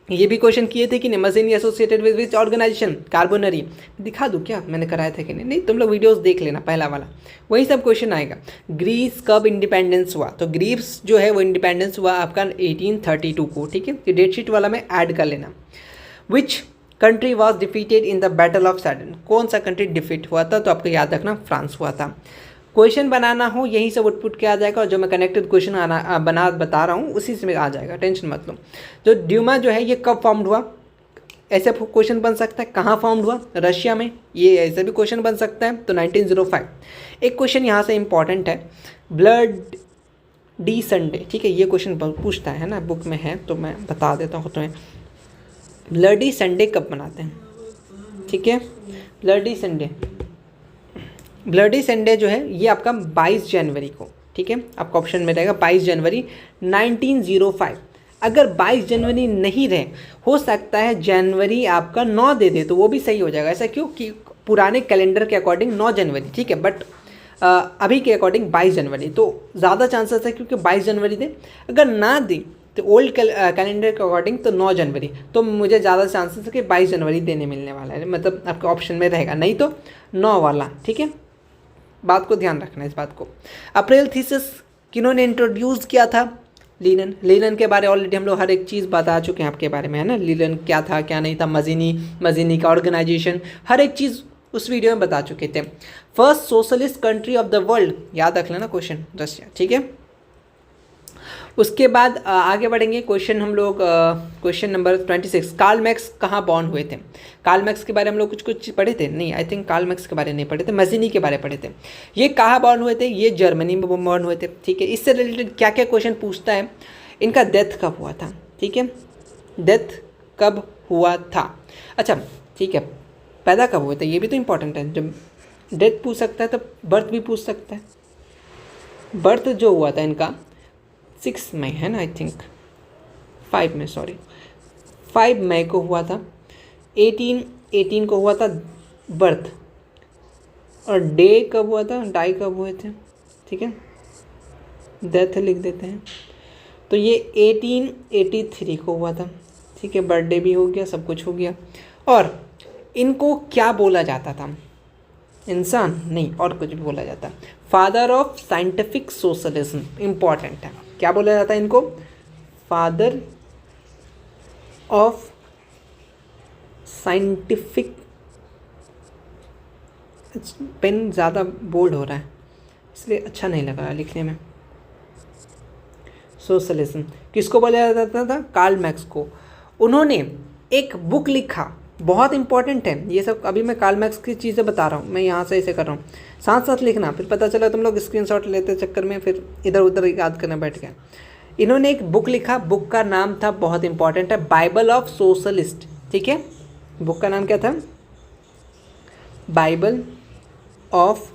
ये भी क्वेश्चन किए थे कि नहीं, Mazzini associated with which organisation, Carbonari. दिखा दूँ क्या मैंने कराया था कि नहीं? नहीं, तुम लोग वीडियोस देख लेना, पहला वाला वही सब क्वेश्चन आएगा। ग्रीस कब इंडिपेंडेंस हुआ, तो ग्रीस जो है वो इंडिपेंडेंस हुआ आपका 1832 को। ठीक है, ये डेट शीट वाला में ऐड कर लेना। Which country was defeated in the battle of saddened, कौन सा कंट्री डिफीट हुआ था, तो आपको याद रखना फ्रांस हुआ था। क्वेश्चन बनाना हो यहीं से आउटपुट के आ जाएगा, और जो मैं कनेक्टेड क्वेश्चन बता रहा हूँ उसी से आ जाएगा, टेंशन मत लो। जो ड्यूमा जो है ये कब फॉर्म्ड हुआ, ऐसे क्वेश्चन बन सकता है। कहाँ फॉर्म्ड हुआ? रशिया में। ये ऐसे भी क्वेश्चन बन सकता है, तो 1905। एक क्वेश्चन यहाँ से इंपॉर्टेंट है, ब्लड डी संडे। ठीक है, ये क्वेश्चन पूछता है ना, बुक में है, तो मैं बता देता हूँ तुम्हें। ब्लडी संडे कब मनाते हैं? ठीक है, ब्लडी संडे जो है ये आपका 22 जनवरी को। ठीक है, आपका ऑप्शन में रहेगा 22 जनवरी 1905। अगर 22 जनवरी नहीं रहे, हो सकता है जनवरी आपका 9 दे दे, तो वो भी सही हो जाएगा। ऐसा क्यों? कि पुराने कैलेंडर के अकॉर्डिंग 9 जनवरी, ठीक है, बट अभी के अकॉर्डिंग 22 जनवरी, तो ज़्यादा चांसेस है क्योंकि 22 जनवरी दे। अगर ना दे तो ओल्ड कैलेंडर के अकॉर्डिंग तो 9 जनवरी, तो मुझे ज़्यादा चांसेस है कि 22 जनवरी देने मिलने वाला है, मतलब आपके ऑप्शन में रहेगा, नहीं तो 9 वाला। ठीक है, बात को ध्यान रखना इस बात को। अप्रैल थीसिस किन्होंने इंट्रोड्यूस किया था? लीलन के बारे ऑलरेडी हम लोग हर एक चीज़ बता चुके हैं आपके बारे में, है ना। लीलन क्या था क्या नहीं था, मजीनी का ऑर्गेनाइजेशन, हर एक चीज़ उस वीडियो में बता चुके थे। First socialist country of the world, याद रख लेना क्वेश्चन, रशिया। ठीक है, उसके बाद आगे बढ़ेंगे। क्वेश्चन हम लोग क्वेश्चन नंबर 26, कार्ल मैक्स कहाँ बॉर्न हुए थे? कार्ल मैक्स के बारे में हम लोग कुछ पढ़े थे? नहीं, आई थिंक कार्ल मैक्स के बारे में नहीं पढ़े थे, मजीनी के बारे में पढ़े थे। ये कहाँ बॉर्न हुए थे? ये जर्मनी में बॉर्न हुए थे। ठीक है, इससे रिलेटेड क्या क्या क्वेश्चन पूछता है, इनका डेथ कब हुआ था? ठीक है, डेथ कब हुआ था। अच्छा ठीक है, पैदा कब हुए थे, ये भी तो इंपॉर्टेंट है। जब डेथ पूछ सकता है तो बर्थ भी पूछ सकता है। बर्थ जो हुआ था इनका 6 मई है ना, आई थिंक 5 मई को हुआ था। 18 को हुआ था बर्थ, और डे कब हुआ था, डाई कब हुए थे? ठीक है, डेथ लिख देते हैं, तो ये 1883 को हुआ था। ठीक है, बर्थडे भी हो गया, सब कुछ हो गया। और इनको क्या बोला जाता था? इंसान नहीं, और कुछ भी बोला जाता। Father of scientific socialism, important है। क्या बोला जाता है इनको? फादर ऑफ साइंटिफिक, पेन ज़्यादा बोल्ड हो रहा है इसलिए अच्छा नहीं लग रहा लिखने में। सोशलिज्म किसको बोला जाता था? कार्ल मैक्स को। उन्होंने एक बुक लिखा, बहुत इंपॉर्टेंट है ये सब। अभी मैं कार्ल मैक्स की चीज़ें बता रहा हूँ, मैं यहाँ से ऐसे कर रहा हूँ, साथ साथ लिखना, फिर पता चला तुम लोग स्क्रीनशॉट लेते चक्कर में फिर इधर उधर याद करना बैठ गया। इन्होंने एक बुक लिखा, बुक का नाम था, बहुत इंपॉर्टेंट है, बाइबल ऑफ सोशलिस्ट। ठीक है, बुक का नाम क्या था? Bible of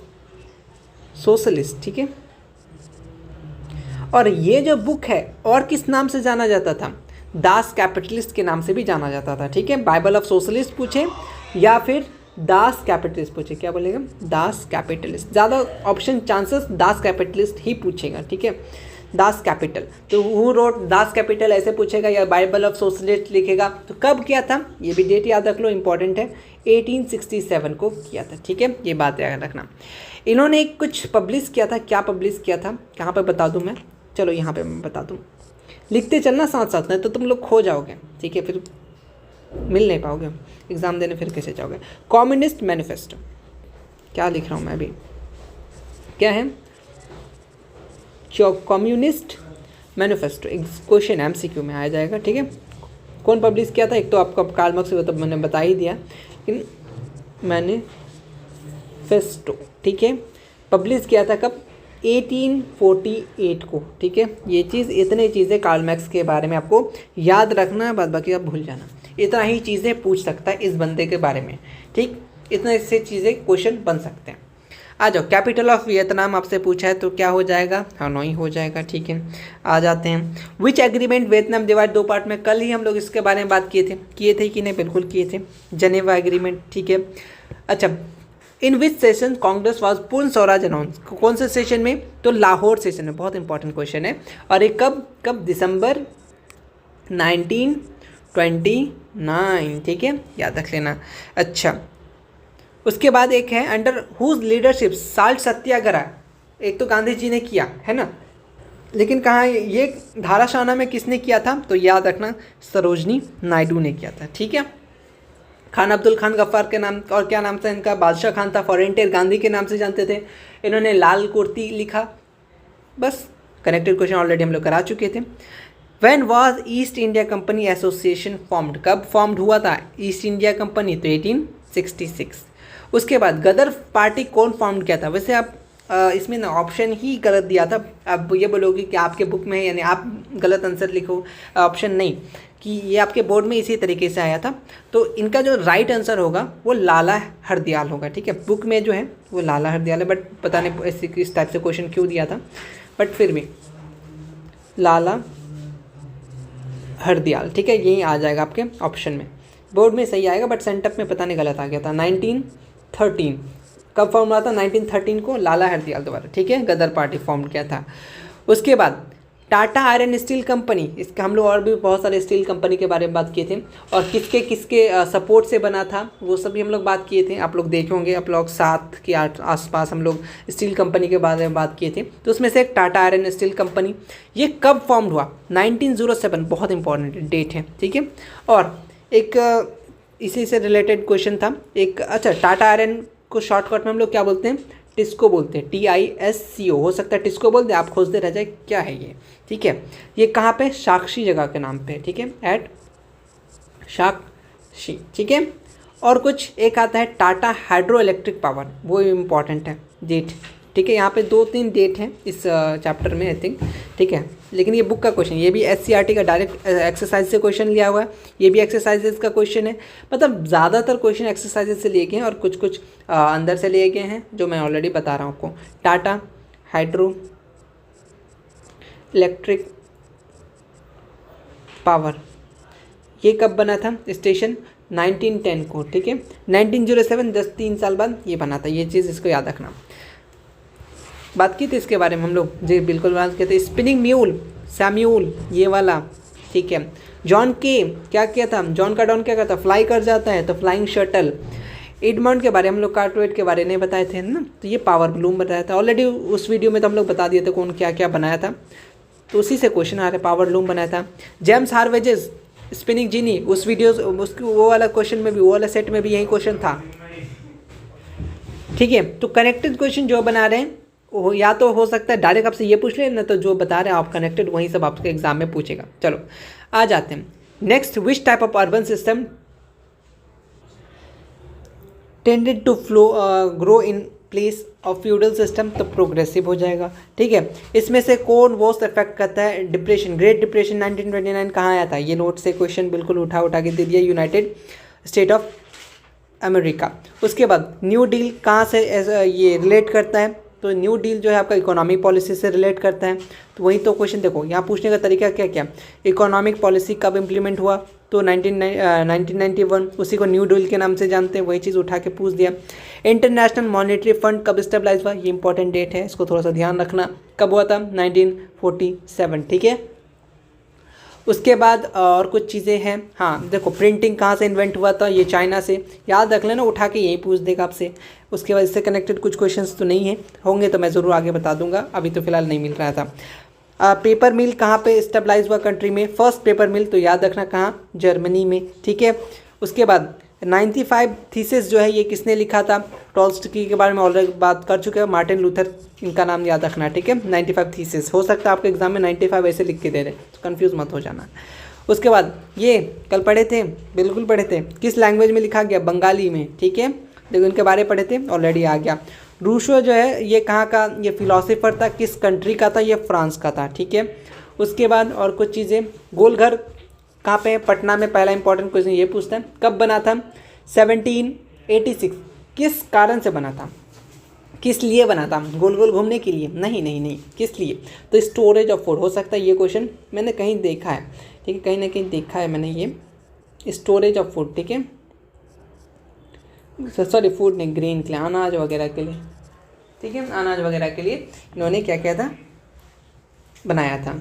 socialist. ठीक है, और ये जो बुक है और किस नाम से जाना जाता था? दास कैपिटलिस्ट के नाम से भी जाना जाता था। ठीक है, बाइबल ऑफ सोशलिस्ट पूछे या फिर दास कैपिटलिस्ट पूछे, क्या बोलेगा? दास कैपिटलिस्ट। ज़्यादा ऑप्शन चांसेस दास कैपिटलिस्ट ही पूछेगा। ठीक है, दास कैपिटल, तो हु रोट दास कैपिटल ऐसे पूछेगा, या बाइबल ऑफ सोशलिस्ट लिखेगा। तो कब किया था, ये भी डेट याद रख लो, इंपॉर्टेंट है, 1867 को किया था। ठीक है, ये बात याद रखना। इन्होंने कुछ पब्लिश किया था, क्या पब्लिश किया था, कहाँ पर बता दूँ मैं? चलो यहाँ पे मैं बता दूँ, लिखते चलना साथ साथ, नहीं तो तुम लोग खो जाओगे, ठीक है, फिर मिल नहीं पाओगे, एग्ज़ाम देने फिर कैसे जाओगे। कम्युनिस्ट मैनिफेस्टो, क्या लिख रहा हूँ मैं अभी, क्या है, कम्युनिस्ट मैनिफेस्टो, क्वेश्चन MCQ में आ जाएगा, ठीक है। कौन पब्लिश किया था, एक तो आपका कार्ल मार्क्स, वो तो मैंने बता ही दिया, लेकिन मैनिफेस्टो, ठीक है, पब्लिश किया था कब, 1848 को, ठीक है। ये चीज़, इतने चीज़ें कार्ल मार्क्स के बारे में आपको याद रखना, बाद बाकी आप भूल जाना, इतना ही चीज़ें पूछ सकता है इस बंदे के बारे में, ठीक, इतने से चीज़ें क्वेश्चन बन सकते हैं। आ जाओ, कैपिटल ऑफ वियतनाम आपसे पूछा है तो क्या हो जाएगा, हनोई हो जाएगा, ठीक है। आ जाते हैं, विच एग्रीमेंट वियतनाम डिवाइड, 2 पार्ट में, कल ही हम लोग इसके बारे में बात किए थे कि नहीं, बिल्कुल किए थे, जनेवा एग्रीमेंट, ठीक है। अच्छा, इन विच सेशन कांग्रेस वाज पूर्ण स्वराज अनाउंस, कौन से सेशन में, तो लाहौर सेशन में, बहुत इंपॉर्टेंट क्वेश्चन है। और ये कब दिसंबर 1929, ठीक है, याद रख लेना। अच्छा, उसके बाद एक है अंडर हुज लीडरशिप साल्ट सत्याग्रह, एक तो गांधी जी ने किया है ना, लेकिन कहाँ ये धाराशाना में किसने किया था, तो याद रखना सरोजनी नायडू ने किया था, ठीक है। खान अब्दुल खान गफ्फार के नाम, और क्या नाम था इनका, बादशाह खान था, फॉरेंटियर गांधी के नाम से जानते थे, इन्होंने लाल कुर्ती लिखा, बस कनेक्टेड क्वेश्चन ऑलरेडी हम लोग करा चुके थे। When was east India company association formed, कब फॉर्म्ड हुआ था ईस्ट इंडिया कंपनी, तो 1866। उसके बाद गदर पार्टी कौन फॉर्म किया था, वैसे आप इसमें ना ऑप्शन ही गलत दिया था, अब ये बोलोगे कि आपके बुक में है, यानी आप गलत आंसर लिखो, ऑप्शन नहीं, कि ये आपके बोर्ड में इसी तरीके से आया था, तो इनका जो राइट आंसर होगा वो लाला हरदयाल होगा, ठीक है। बुक में जो है वो लाला हरदयाल है, बट पता नहीं ऐसे किस टाइप से क्वेश्चन क्यों दिया था, बट फिर भी लाला हरदयाल, ठीक है, यही आ जाएगा आपके ऑप्शन में, बोर्ड में सही आएगा, बट सेंटअप में पता नहीं गलत आ गया था। 1913 कब फॉर्म हुआ था, 1913 को लाला हरदयाल द्वारा, ठीक है, गदर पार्टी फॉर्म किया था। उसके बाद टाटा आयरन स्टील कंपनी, इसका हम लोग और भी बहुत सारे स्टील कंपनी के बारे में बात किए थे, और किसके किसके सपोर्ट से बना था वो सभी हम लोग बात किए थे, आप लोग देखे होंगे, आप लोग 7 के आसपास हम लोग स्टील कंपनी के बारे में बात किए थे। तो उसमें से एक टाटा आयरन स्टील कंपनी, ये कब फॉर्म हुआ, 1907, बहुत इंपॉर्टेंट डेट है, ठीक है। और एक इसी से रिलेटेड क्वेश्चन था एक, अच्छा, टाटा आयरन को शॉर्टकट में हम लोग क्या बोलते हैं, टिस्को बोलते हैं, TISCO, हो सकता है टिस्को बोलते हैं, आप खोजते रह जाए क्या है ये, ठीक है। ये कहाँ पे, साक्षी जगह के नाम पे, ठीक है, एट साक्षी, ठीक है। और कुछ एक आता है टाटा हाइड्रो इलेक्ट्रिक पावर, वो इम्पॉर्टेंट है डेट, ठीक है। यहाँ पे 2-3 डेट हैं इस चैप्टर में आई थिंक, ठीक है, लेकिन ये बुक का क्वेश्चन, ये भी SCRT का डायरेक्ट एक्सरसाइज से क्वेश्चन लिया हुआ है, ये भी एक्सरसाइजेज का क्वेश्चन है, मतलब ज़्यादातर क्वेश्चन एक्सरसाइजेज से लिए गए हैं, और कुछ कुछ अंदर से लिए गए हैं, जो मैं ऑलरेडी बता रहा हूँ आपको। टाटा हाइड्रो इलेक्ट्रिक पावर, ये कब बना था स्टेशन, 1910 को, ठीक है। 1907, 3 साल बाद ये बना था, ये चीज़ इसको याद रखना। बात की थी इसके बारे में हम लोग जी, बिल्कुल बात की थी। स्पिनिंग म्यूल, सैम्यूल, ये वाला, ठीक है। जॉन के क्या किया था, जॉन का डॉन क्या करता, फ्लाई कर जाता है, तो फ्लाइंग शटल। एडमंड के बारे में हम लोग कार्टवेट के बारे में नहीं बताए थे ना, तो ये पावर ब्लूम बताया था ऑलरेडी, उस वीडियो में तो हम लोग बता दिए थे कौन क्या क्या बनाया था, तो उसी से क्वेश्चन आ रहा है, पावर ब्लूम बनाया था। जेम्स हार्वेजेस स्पिनिंग जीनी, उस वीडियो उसकी वो वाला क्वेश्चन में भी, वो वाला सेट में भी यही क्वेश्चन था, ठीक है। तो कनेक्टेड क्वेश्चन जो बना रहे हैं वो या तो हो सकता है डायरेक्ट आपसे ये पूछ ले, ना तो जो बता रहे हैं आप कनेक्टेड वहीं सब आपके एग्जाम में पूछेगा। चलो आ जाते हैं next, which type of urban system tended to grow in place of feudal system, तो प्रोग्रेसिव हो जाएगा, ठीक है। इसमें से कौन वोस्ट इफेक्ट करता है, डिप्रेशन, ग्रेट डिप्रेशन 1929 कहाँ आया था, ये नोट से क्वेश्चन बिल्कुल उठा के दे दिया, यूनाइटेड स्टेट ऑफ अमेरिका। उसके बाद न्यू डील कहाँ से ये रिलेट करता है, तो न्यू डील जो है आपका इकोनॉमिक पॉलिसी से रिलेट करता है, तो वही तो क्वेश्चन देखो यहाँ पूछने का तरीका क्या क्या, इकोनॉमिक पॉलिसी कब इम्प्लीमेंट हुआ, तो 1991, उसी को न्यू डील के नाम से जानते हैं, वही चीज़ उठा के पूछ दिया। इंटरनेशनल मॉनेटरी फंड कब स्टेबलाइज हुआ, ये इंपॉर्टेंट डेट है, इसको थोड़ा सा ध्यान रखना, कब हुआ था, 1947, ठीक है। उसके बाद और कुछ चीज़ें हैं, हाँ देखो प्रिंटिंग कहाँ से इन्वेंट हुआ था, ये चाइना से, याद रख लेना, उठा के यही पूछ देगा आपसे। उसके बाद इससे कनेक्टेड कुछ क्वेश्चंस तो नहीं है, होंगे तो मैं ज़रूर आगे बता दूंगा, अभी तो फिलहाल नहीं मिल रहा था। पेपर मिल कहाँ पे स्टेबलाइज हुआ कंट्री में? फर्स्ट पेपर मिल तो याद रखना कहाँ, जर्मनी में, ठीक है। उसके बाद 95 थीसिस जो है ये किसने लिखा था? टॉल्स्टॉय के बारे में ऑलरेडी बात कर चुके हैं, मार्टिन लूथर, इनका नाम याद रखना, ठीक है। 95 थीसिस, हो सकता है आपके एग्जाम में 95 ऐसे लिख के दे रहे, तो कन्फ्यूज़ मत हो जाना। उसके बाद ये कल पढ़े थे, बिल्कुल पढ़े थे, किस लैंग्वेज में लिखा गया? बंगाली में, ठीक है। देखो इनके बारे में पढ़े थे, ऑलरेडी आ गया। रूसो जो है ये कहाँ का? ये फिलोसोफर था, किस कंट्री का था? ये फ्रांस का था, ठीक है। उसके बाद और कुछ चीज़ें, गोलघर कहाँ पे है? पटना में। पहला इंपॉर्टेंट क्वेश्चन ये पूछता है, कब बना था? 1786। किस कारण से बना था? किस लिए बना था? गोल गोल घूमने के लिए? नहीं नहीं नहीं, किस लिए? तो स्टोरेज ऑफ फूड हो सकता है, ये क्वेश्चन मैंने कहीं देखा है, ठीक है, कहीं ना कहीं देखा है मैंने ये, स्टोरेज ऑफ फूड, ठीक है, सॉरी फूड नहीं, ग्रेन के लिए, अनाज वगैरह के लिए, ठीक है, अनाज वगैरह के लिए इन्होंने क्या किया था? बनाया था,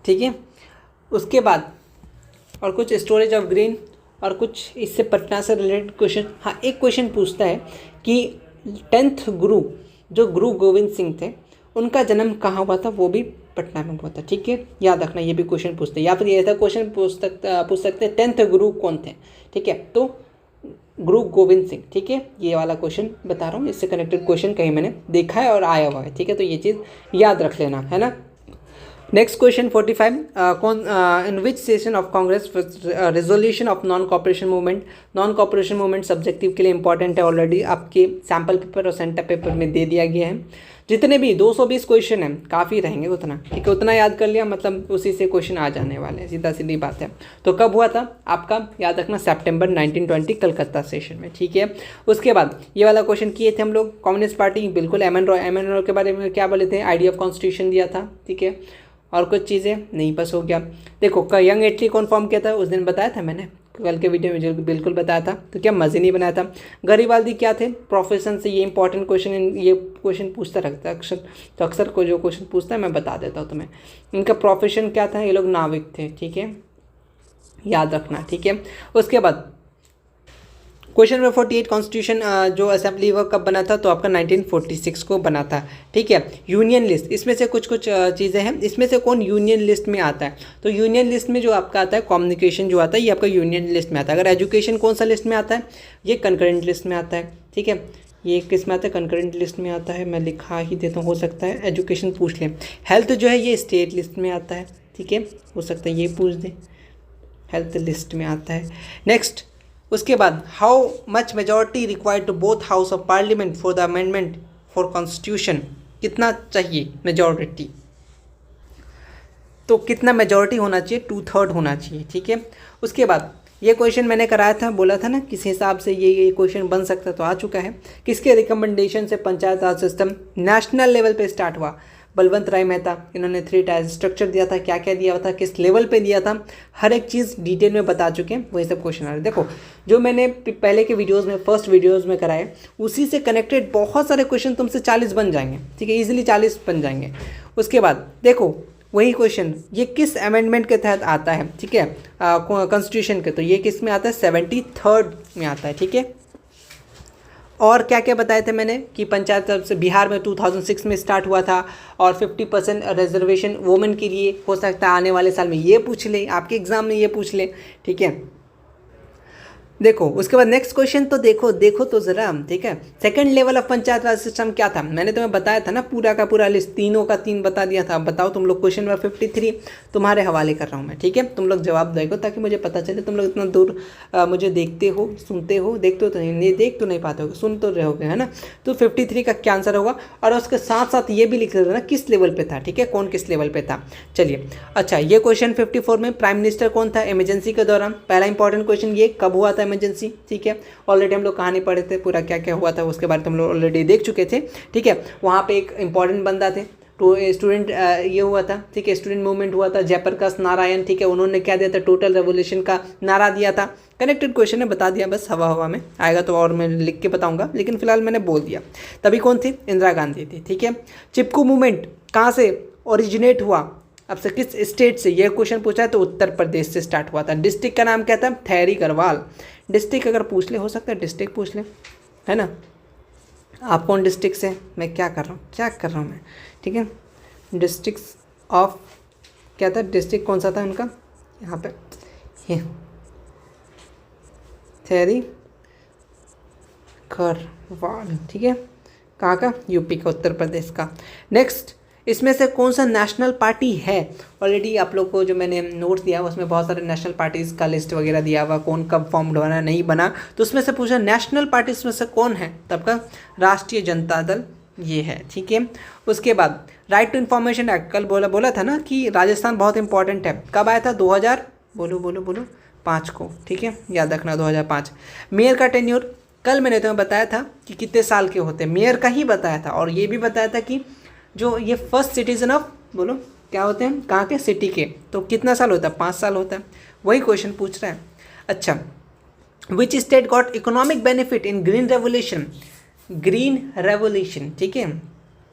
ठीक है। उसके बाद और कुछ स्टोरेज ऑफ ग्रेन और कुछ इससे पटना से रिलेटेड क्वेश्चन। हाँ, एक क्वेश्चन पूछता है कि 10th गुरु जो गुरु गोविंद सिंह थे उनका जन्म कहाँ हुआ था? वो भी पटना में हुआ था, ठीक है, याद रखना, ये भी क्वेश्चन पूछते हैं। या फिर ऐसा क्वेश्चन पूछ सकते हैं 10th गुरु कौन थे, ठीक है, तो गुरु गोविंद सिंह, ठीक है, ये वाला क्वेश्चन बता रहा हूँ, इससे कनेक्टेड क्वेश्चन कहीं मैंने देखा है और आया हुआ है, ठीक है, तो ये चीज़ याद रख लेना, है ना। Next question 45, in which session of Congress resolution of non cooperation movement? Non cooperation movement subjective के लिए इंपॉर्टेंट है, ऑलरेडी आपके सैम्पल पेपर और सेंटर पेपर में दे दिया गया है। जितने भी 220 क्वेश्चन हैं, काफ़ी रहेंगे उतना, ठीक है, उतना याद कर लिया, मतलब उसी से क्वेश्चन आ जाने वाले हैं, सीधा सीधी बात है। तो कब हुआ था आपका? याद रखना, सितंबर 1920 कलकत्ता सेशन में, ठीक है। उसके बाद ये वाला क्वेश्चन किए थे हम लोग, कम्युनिस्ट पार्टी, बिल्कुल एम एन रॉय के बारे में क्या बोले थे? आइडिया ऑफ कॉन्स्टिट्यूशन दिया था, ठीक है, और कुछ चीज़ें नहीं, बस हो गया। देखो यंग एटली कौन फॉर्म किया था? उस दिन बताया था मैंने, कल के वीडियो में जो बिल्कुल बताया था, तो क्या मज़े नहीं बनाया था। गरीबाल्दी क्या थे? प्रोफेशन से, ये इंपॉर्टेंट क्वेश्चन, ये क्वेश्चन पूछता रहता है अक्सर, तो अक्सर को जो क्वेश्चन पूछता है मैं बता देता हूँ तुम्हें। इनका प्रोफेशन क्या था? ये लोग नाविक थे, ठीक है, याद रखना, ठीक है। उसके बाद क्वेश्चन नंबर 48, कॉन्स्टिट्यूशन जो असेंबली वो कब बना था? तो आपका 1946 को बना था, ठीक है। यूनियन लिस्ट, इसमें से कुछ चीज़ें हैं, इसमें से कौन यूनियन लिस्ट में आता है? तो यूनियन लिस्ट में जो आपका आता है कम्युनिकेशन जो आता है, ये आपका यूनियन लिस्ट में आता है। अगर एजुकेशन कौन सा लिस्ट में आता है? ये कंकरेंट लिस्ट में आता है, ठीक है, ये किस में आता है? कंकरेंट लिस्ट में आता है, मैं लिखा ही देता हूँ, हो सकता है एजुकेशन पूछ लें। हेल्थ जो है ये स्टेट लिस्ट में आता है, ठीक है, हो सकता है ये पूछ दें, हेल्थ लिस्ट में आता है। नेक्स्ट, उसके बाद how much majority required to both house of parliament for the amendment for constitution? कितना चाहिए मेजॉरिटी? तो कितना मेजॉरिटी होना चाहिए? 2/3 होना चाहिए, ठीक है। उसके बाद ये क्वेश्चन मैंने कराया था, बोला था ना किस हिसाब से ये क्वेश्चन बन सकता, तो आ चुका है। किसके रिकमेंडेशन से पंचायत राज सिस्टम नेशनल लेवल पे स्टार्ट हुआ? बलवंत राय मेहता, इन्होंने 3 टायर स्ट्रक्चर दिया था, क्या क्या दिया था, किस लेवल पे दिया था, हर एक चीज़ डिटेल में बता चुके हैं, वही सब क्वेश्चन आ रहे हैं। देखो जो मैंने पहले के वीडियोस में, फर्स्ट वीडियोस में कराए, उसी से कनेक्टेड बहुत सारे क्वेश्चन तुमसे 40 बन जाएंगे, ठीक है, ईजिली 40 बन जाएंगे। उसके बाद देखो वही क्वेश्चन, ये किस अमेंडमेंट के तहत आता है, ठीक है, कॉन्स्टिट्यूशन के, तो ये किस में आता है? 73rd में आता है, ठीक है। और क्या क्या बताए थे मैंने कि पंचायत तरफ से बिहार में 2006 में स्टार्ट हुआ था, और 50% रिजर्वेशन वुमेन के लिए, हो सकता है आने वाले साल में ये पूछ ले, आपके एग्जाम में ये पूछ ले, ठीक है। देखो उसके बाद नेक्स्ट क्वेश्चन, तो देखो तो ज़रा, ठीक है, second level of panchayat Raj system क्या था? मैंने तुम्हें बताया था ना, पूरा का पूरा लिस्ट, तीनों का 3 बता दिया था। बताओ तुम लोग, क्वेश्चन नंबर 53 तुम्हारे हवाले कर रहा हूँ मैं, ठीक है, तुम लोग जवाब देगो ताकि मुझे पता चले। तुम लोग इतना दूर मुझे देखते हो, सुनते हो, देखते हो तो नहीं, देख तो नहीं पाते हो, सुन तो रहोगे, है ना। तो 53 का क्या आंसर होगा? और उसके साथ साथ ये भी लिख देना किस लेवल पे था, ठीक है, कौन किस लेवल पे था। चलिए अच्छा, ये क्वेश्चन 54 में प्राइम मिनिस्टर कौन था इमरजेंसी के दौरान? पहला इंपॉर्टेंट क्वेश्चन ये, कब हुआ था इमरजेंसी, ठीक है, ऑलरेडी हम लोग कहानी पढ़े थे, पूरा क्या क्या हुआ था उसके बारे में हम लोग ऑलरेडी देख चुके थे, ठीक है। वहाँ पे एक इंपॉर्टेंट बंदा थे, तो स्टूडेंट ये हुआ था, ठीक है, स्टूडेंट मूवमेंट हुआ था, जयप्रकाश नारायण, ठीक है, उन्होंने क्या दिया था? टोटल रेवोल्यूशन का नारा दिया था। कनेक्टेड क्वेश्चन है, बता दिया बस, हवा में आएगा तो और मैं लिख के बताऊंगा, लेकिन फिलहाल मैंने बोल दिया। तभी कौन थी? इंदिरा गांधी थी, ठीक है। चिपकू मूवमेंट कहाँ से ओरिजिनेट हुआ? अब से किस स्टेट से? यह क्वेश्चन पूछा है तो उत्तर प्रदेश से स्टार्ट हुआ था। डिस्ट्रिक्ट का नाम क्या था? थैरी गढ़वाल। डिस्ट्रिक्ट अगर पूछ ले, हो सकता है डिस्ट्रिक्ट पूछ ले, है ना। आप कौन डिस्ट्रिक्ट से, मैं क्या कर रहा हूँ मैं, ठीक है। डिस्ट्रिक्ट्स ऑफ क्या था, डिस्ट्रिक्ट कौन सा था उनका, यहाँ पे ये थेरी करवाल, ठीक है। कहाँ का, यूपी का, उत्तर प्रदेश का। नेक्स्ट, इसमें से कौन सा नेशनल पार्टी है। ऑलरेडी आप लोग को जो मैंने नोट्स दिया उसमें बहुत सारे नेशनल पार्टीज़ का लिस्ट वगैरह दिया हुआ, कौन कब फॉर्म बना नहीं बना, तो उसमें से पूछा नेशनल पार्टीज में से कौन है, तब का राष्ट्रीय जनता दल ये है, ठीक है। उसके बाद राइट टू इन्फॉर्मेशन एक्ट, कल बोला था ना कि राजस्थान बहुत इंपॉर्टेंट है, कब आया था, 2000 बोलो 5 को, ठीक है, याद रखना 2005। मेयर का टेन्योर कल मैंने तुम्हें बताया था कि कितने साल के होते हैं, मेयर का ही बताया था, और ये भी बताया था कि जो ये फर्स्ट सिटीजन ऑफ बोलो क्या होते हैं, कहाँ के, सिटी के, तो कितना साल होता है, 5 साल होता है, वही क्वेश्चन पूछ रहा है। अच्छा, which state got economic benefit in green revolution, ठीक है,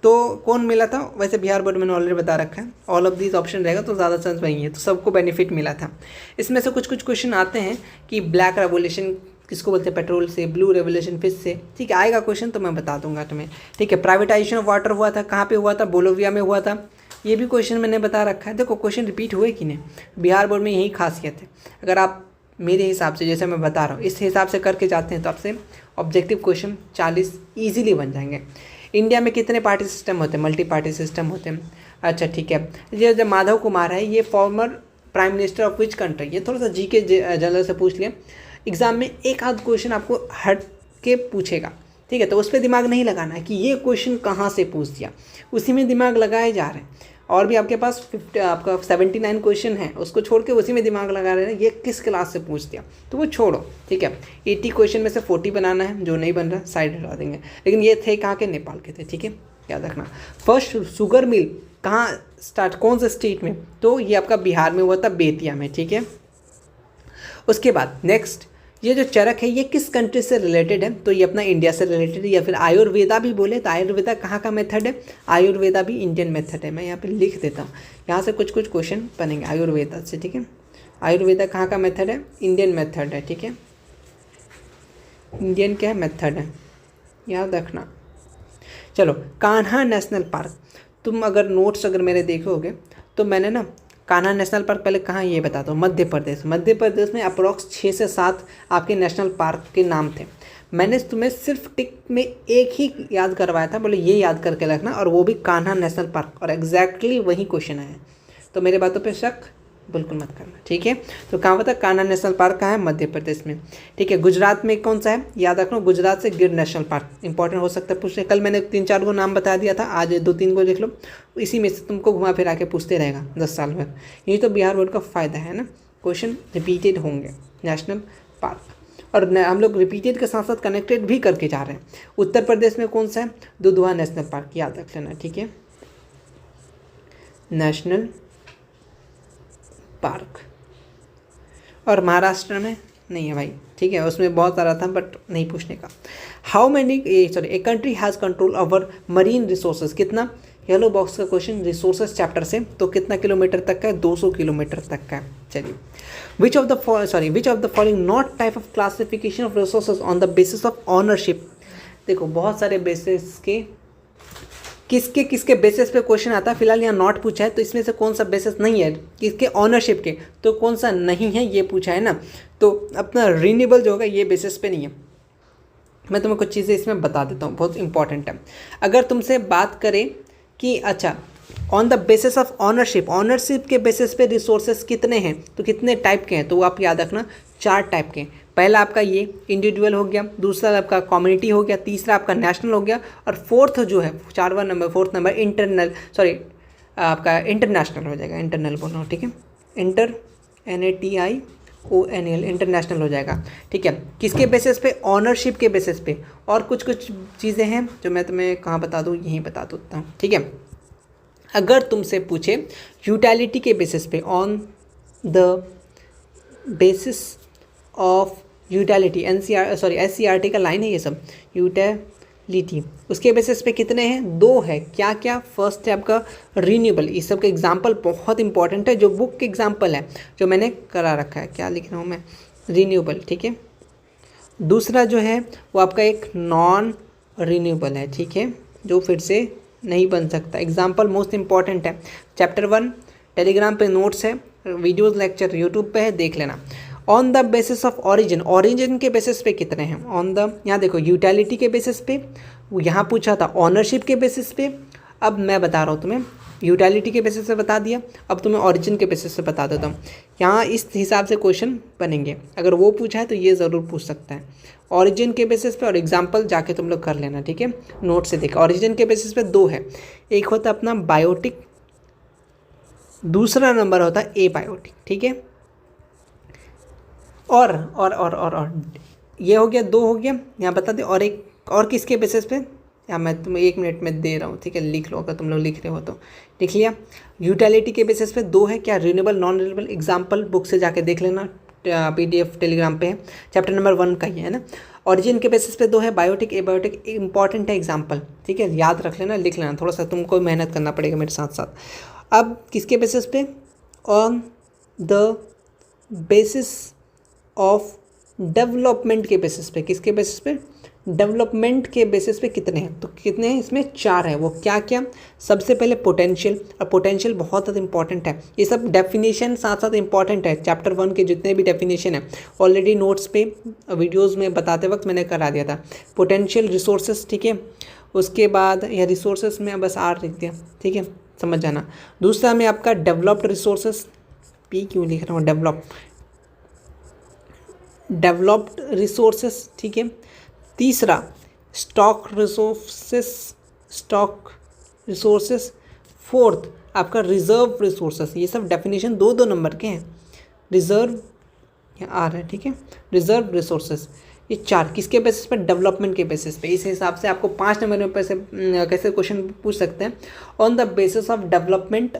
तो कौन मिला था, वैसे बिहार बोर्ड मैंने ऑलरेडी बता रखा है, ऑल ऑफ दीज ऑप्शन रहेगा तो ज़्यादा चांस वही है, तो सबको बेनिफिट मिला था। इसमें से कुछ क्वेश्चन आते हैं कि ब्लैक रेवोल्यूशन किसको बोलते हैं, पेट्रोल से, ब्लू रेवोल्यूशन फिश से, ठीक है, आएगा क्वेश्चन तो मैं बता दूंगा तुम्हें, ठीक है। प्राइवेटाइजेशन ऑफ वाटर हुआ था, कहाँ पे हुआ था, बोलोविया में हुआ था, ये भी क्वेश्चन मैंने बता रखा है। देखो क्वेश्चन रिपीट हुए कि नहीं, बिहार बोर्ड में यही खासियत है, अगर आप मेरे हिसाब से जैसे मैं बता रहा हूँ इस हिसाब से करके जाते हैं तो आपसे ऑब्जेक्टिव क्वेश्चन 40 ईजिली बन जाएंगे। इंडिया में कितने पार्टी सिस्टम होते हैं, मल्टी पार्टी सिस्टम होते हैं। अच्छा ठीक है, ये जो माधव कुमार है ये former prime minister of which country, ये थोड़ा सा जीके जनरल से पूछ लिया, एग्जाम में एक आध क्वेश्चन आपको हट के पूछेगा, ठीक है, तो उस पर दिमाग नहीं लगाना है कि ये क्वेश्चन कहाँ से पूछ दिया, उसी में दिमाग लगाए जा रहे हैं। और भी आपके पास 79 क्वेश्चन है, उसको छोड़ के उसी में दिमाग लगा रहे हैं ये किस क्लास से पूछ दिया, तो वो छोड़ो, ठीक है। 80 क्वेश्चन में से 40 बनाना है, जो नहीं बन रहा साइड हटा देंगे, लेकिन ये थे कहाँ के, नेपाल के थे, ठीक है, याद रखना। फर्स्ट शुगर मिल कहाँ स्टार्ट, कौन से स्टेट में, तो ये आपका बिहार में हुआ था, बेतिया में, ठीक है। उसके बाद नेक्स्ट, ये जो चरक है ये किस कंट्री से रिलेटेड है, तो ये अपना इंडिया से रिलेटेड है, या फिर आयुर्वेदा भी बोले तो आयुर्वेदा कहाँ का मेथड है, आयुर्वेदा भी इंडियन मेथड है। मैं यहाँ पे लिख देता हूँ, यहाँ से कुछ क्वेश्चन बनेंगे आयुर्वेदा से, ठीक है। आयुर्वेदा कहाँ का मेथड है, इंडियन मेथड है, ठीक है, इंडियन क्या मेथड है, याद रखना। चलो, कान्हा नेशनल पार्क, तुम अगर नोट्स अगर मेरे देखोगे तो मैंने ना कान्हा नेशनल पार्क पहले कहाँ ये बताता हूँ, मध्य प्रदेश में अप्रॉक्स 6 से 7 आपके नेशनल पार्क के नाम थे। मैंने तुम्हें सिर्फ टिक में एक ही याद करवाया था, बोले ये याद करके रखना, और वो भी कान्हा नेशनल पार्क, और एग्जैक्टली वही क्वेश्चन आया, तो मेरे बातों पे शक बिल्कुल मत करना, ठीक है। तो कहाँ पता, कान्हा नेशनल पार्क कहाँ है, मध्य प्रदेश में, ठीक है। गुजरात में कौन सा है, याद रखना, गुजरात से गिर नेशनल पार्क, इंपॉर्टेंट हो सकता है पूछने, कल मैंने 3-4 को नाम बता दिया था, आज 2-3 को लिख लो, इसी में से तुमको घुमा फिरा के पूछते रहेगा 10 साल भर, यही तो बिहार बोर्ड का फ़ायदा है ना, क्वेश्चन रिपीटेड होंगे। नेशनल पार्क, और हम लोग रिपीटेड के साथ साथ कनेक्टेड भी करके जा रहे हैं। उत्तर प्रदेश में कौन सा है, दुधवा नेशनल पार्क, याद रख लेना, ठीक है, नेशनल पार्क। और महाराष्ट्र में नहीं है भाई, ठीक है, उसमें बहुत सारा था बट नहीं पूछने का। How many a country has control over marine resources, कितना, येलो बॉक्स का क्वेश्चन रिसोर्सेज चैप्टर से, तो कितना किलोमीटर तक का है, 200 किलोमीटर तक का है। चलिए, which of the following not type of classification of resources on the basis of ownership. देखो बहुत सारे बेसिस के किसके बेसिस पे क्वेश्चन आता है, फिलहाल यहाँ नॉट पूछा है, तो इसमें से कौन सा बेसिस नहीं है, किसके ऑनरशिप के, तो कौन सा नहीं है ये पूछा है ना, तो अपना रिन्यूएबल जो होगा ये बेसिस पे नहीं है। मैं तुम्हें कुछ चीज़ें इसमें बता देता हूँ, बहुत इंपॉर्टेंट है। अगर तुमसे बात करें कि अच्छा on the basis of ownership के बेसिस पे रिसोर्सेज कितने हैं, तो कितने टाइप के हैं, तो वो आप याद रखना 4 टाइप के हैं। पहला आपका ये इंडिविजुअल हो गया, दूसरा आपका कम्युनिटी हो गया, तीसरा आपका नेशनल हो गया, और फोर्थ जो है फोर्थ नंबर आपका इंटरनेशनल हो जाएगा, इंटरनल बोल रहा हूँ, ठीक है, NATIONAL इंटरनेशनल हो जाएगा, ठीक है। किसके बेसिस पे, ऑनरशिप के बेसिस पे। और कुछ चीज़ें हैं जो मैं तुम्हें कहाँ बता दूँ, यहीं बता देता हूँ, ठीक है। अगर तुमसे पूछे यूटिलिटी के बेसिस पे, on the basis of utility, SCRT का लाइन है ये सब, यूटिलिटी, उसके बेसिस पे कितने हैं, 2 है। क्या क्या, फर्स्ट है आपका रीन्यूएबल, इस सब के एग्जाम्पल बहुत इंपॉर्टेंट है, जो बुक के एग्जाम्पल है जो मैंने करा रखा है, क्या लिख रहा हूँ मैं, रीन्यूएबल, ठीक है। दूसरा जो है वो आपका एक नॉन रिन्यूएबल है, ठीक है, जो फिर से नहीं बन सकता। एग्जाम्पल मोस्ट इंपॉर्टेंट है, चैप्टर 1 टेलीग्राम पे नोट्स है, वीडियोस लेक्चर यूट्यूब पे है, देख लेना। On the basis of origin, origin के बेसिस पे कितने हैं, ऑन द, यहाँ देखो यूटिलिटी के बेसिस पे, यहाँ पूछा था ऑनरशिप के बेसिस पे। अब मैं बता रहा हूँ तुम्हें, यूटिलिटी के बेसिस पे बता दिया, अब तुम्हें ऑरिजिन के बेसिस पे बता देता हूँ। यहाँ इस हिसाब से क्वेश्चन बनेंगे, अगर वो पूछा है तो ये ज़रूर पूछ सकता है ऑरिजिन के बेसिस पे, और एग्जाम्पल जाके तुम लोग कर लेना, ठीक है, नोट से देखा। ऑरिजिन के बेसिस पे 2 है, एक होता है अपना बायोटिक, दूसरा नंबर होता है एबायोटिक, ठीक है। और ये हो गया, 2 हो गया, यहाँ बता दे। और एक और किसके बेसिस पे, या मैं तुम्हें 1 मिनट में दे रहा हूँ, ठीक है, लिख लो, अगर तुम लोग लिख रहे हो तो लिख लिया। यूटिलिटी के बेसिस पे 2 है, क्या renewable non renewable, example book से जाके देख लेना, PDF टेलीग्राम पे है, चैप्टर नंबर 1 का ही है ना। ऑरिजिन के बेसिस पे 2 है, बायोटिक एबायोटिक, इंपॉर्टेंट है एग्जाम्पल, ठीक है, याद रख लेना, लिख लेना, थोड़ा सा तुमको मेहनत करना पड़ेगा मेरे साथ साथ। अब किसके बेसिस पे, on the basis of development के बेसिस पे, किसके बेसिस पे, डेवलपमेंट के बेसिस पे कितने हैं, तो कितने हैं, इसमें 4 है। वो क्या क्या, सबसे पहले पोटेंशियल, और पोटेंशियल बहुत ज़्यादा इंपॉर्टेंट है, ये सब डेफिनेशन साथ साथ इंपॉर्टेंट है। चैप्टर 1 के जितने भी डेफिनेशन है ऑलरेडी नोट्स पे वीडियोज़ में बताते वक्त मैंने करा दिया था। पोटेंशियल रिसोर्सेज, ठीक है, उसके बाद यह रिसोर्सेज में बस R लिख दिया, ठीक है, समझ जाना। दूसरा में आपका डेवलप्ड रिसोर्सेज, P क्यों लिख रहा हूँ, डेवलप्ड रिसोर्सेस, ठीक है। तीसरा स्टॉक रिसोर्सेस, फोर्थ आपका रिजर्व रिसोर्सेस। ये सब डेफिनेशन 2-2 नंबर के हैं। रिजर्व यहाँ आ रहा है, ठीक है, रिजर्व रिसोर्सेस, ये 4 किसके बेसिस पे, डेवलपमेंट के बेसिस पे। इस हिसाब से आपको 5 नंबर में पैसे कैसे क्वेश्चन पूछ सकते हैं, on the basis of development,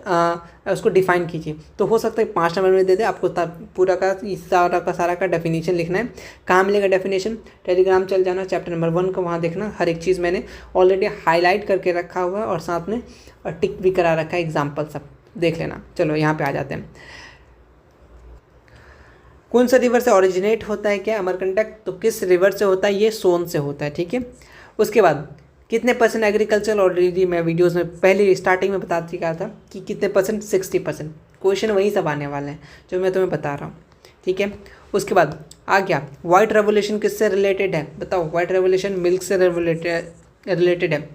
उसको डिफाइन कीजिए। तो हो सकता है 5 नंबर में दे दे आपको, पूरा का सारा का डेफिनेशन लिखना है। कहाँ मिलेगा डेफिनेशन, टेलीग्राम चल जाना, चैप्टर नंबर 1 का, वहाँ देखना, हर एक चीज़ मैंने ऑलरेडी हाईलाइट करके रखा हुआ है, और साथ में टिक भी करा रखा है, एग्जाम्पल सब देख लेना। चलो यहाँ पे आ जाते हैं, कौन सा रिवर से ओरिजिनेट होता है, क्या अमरकंटक, तो किस रिवर से होता है, ये सोन से होता है, ठीक है। उसके बाद कितने % एग्रीकल्चर, ऑलरेडी मैं वीडियोस में पहले स्टार्टिंग में बता चुका था कि कितने %, 60%। क्वेश्चन वही सब आने वाले हैं जो मैं तुम्हें बता रहा हूँ, ठीक है। उसके बाद आ गया वाइट रेवोल्यूशन, किससे रिलेटेड है बताओ, वाइट रेवोल्यूशन मिल्क से रिलेटेड है,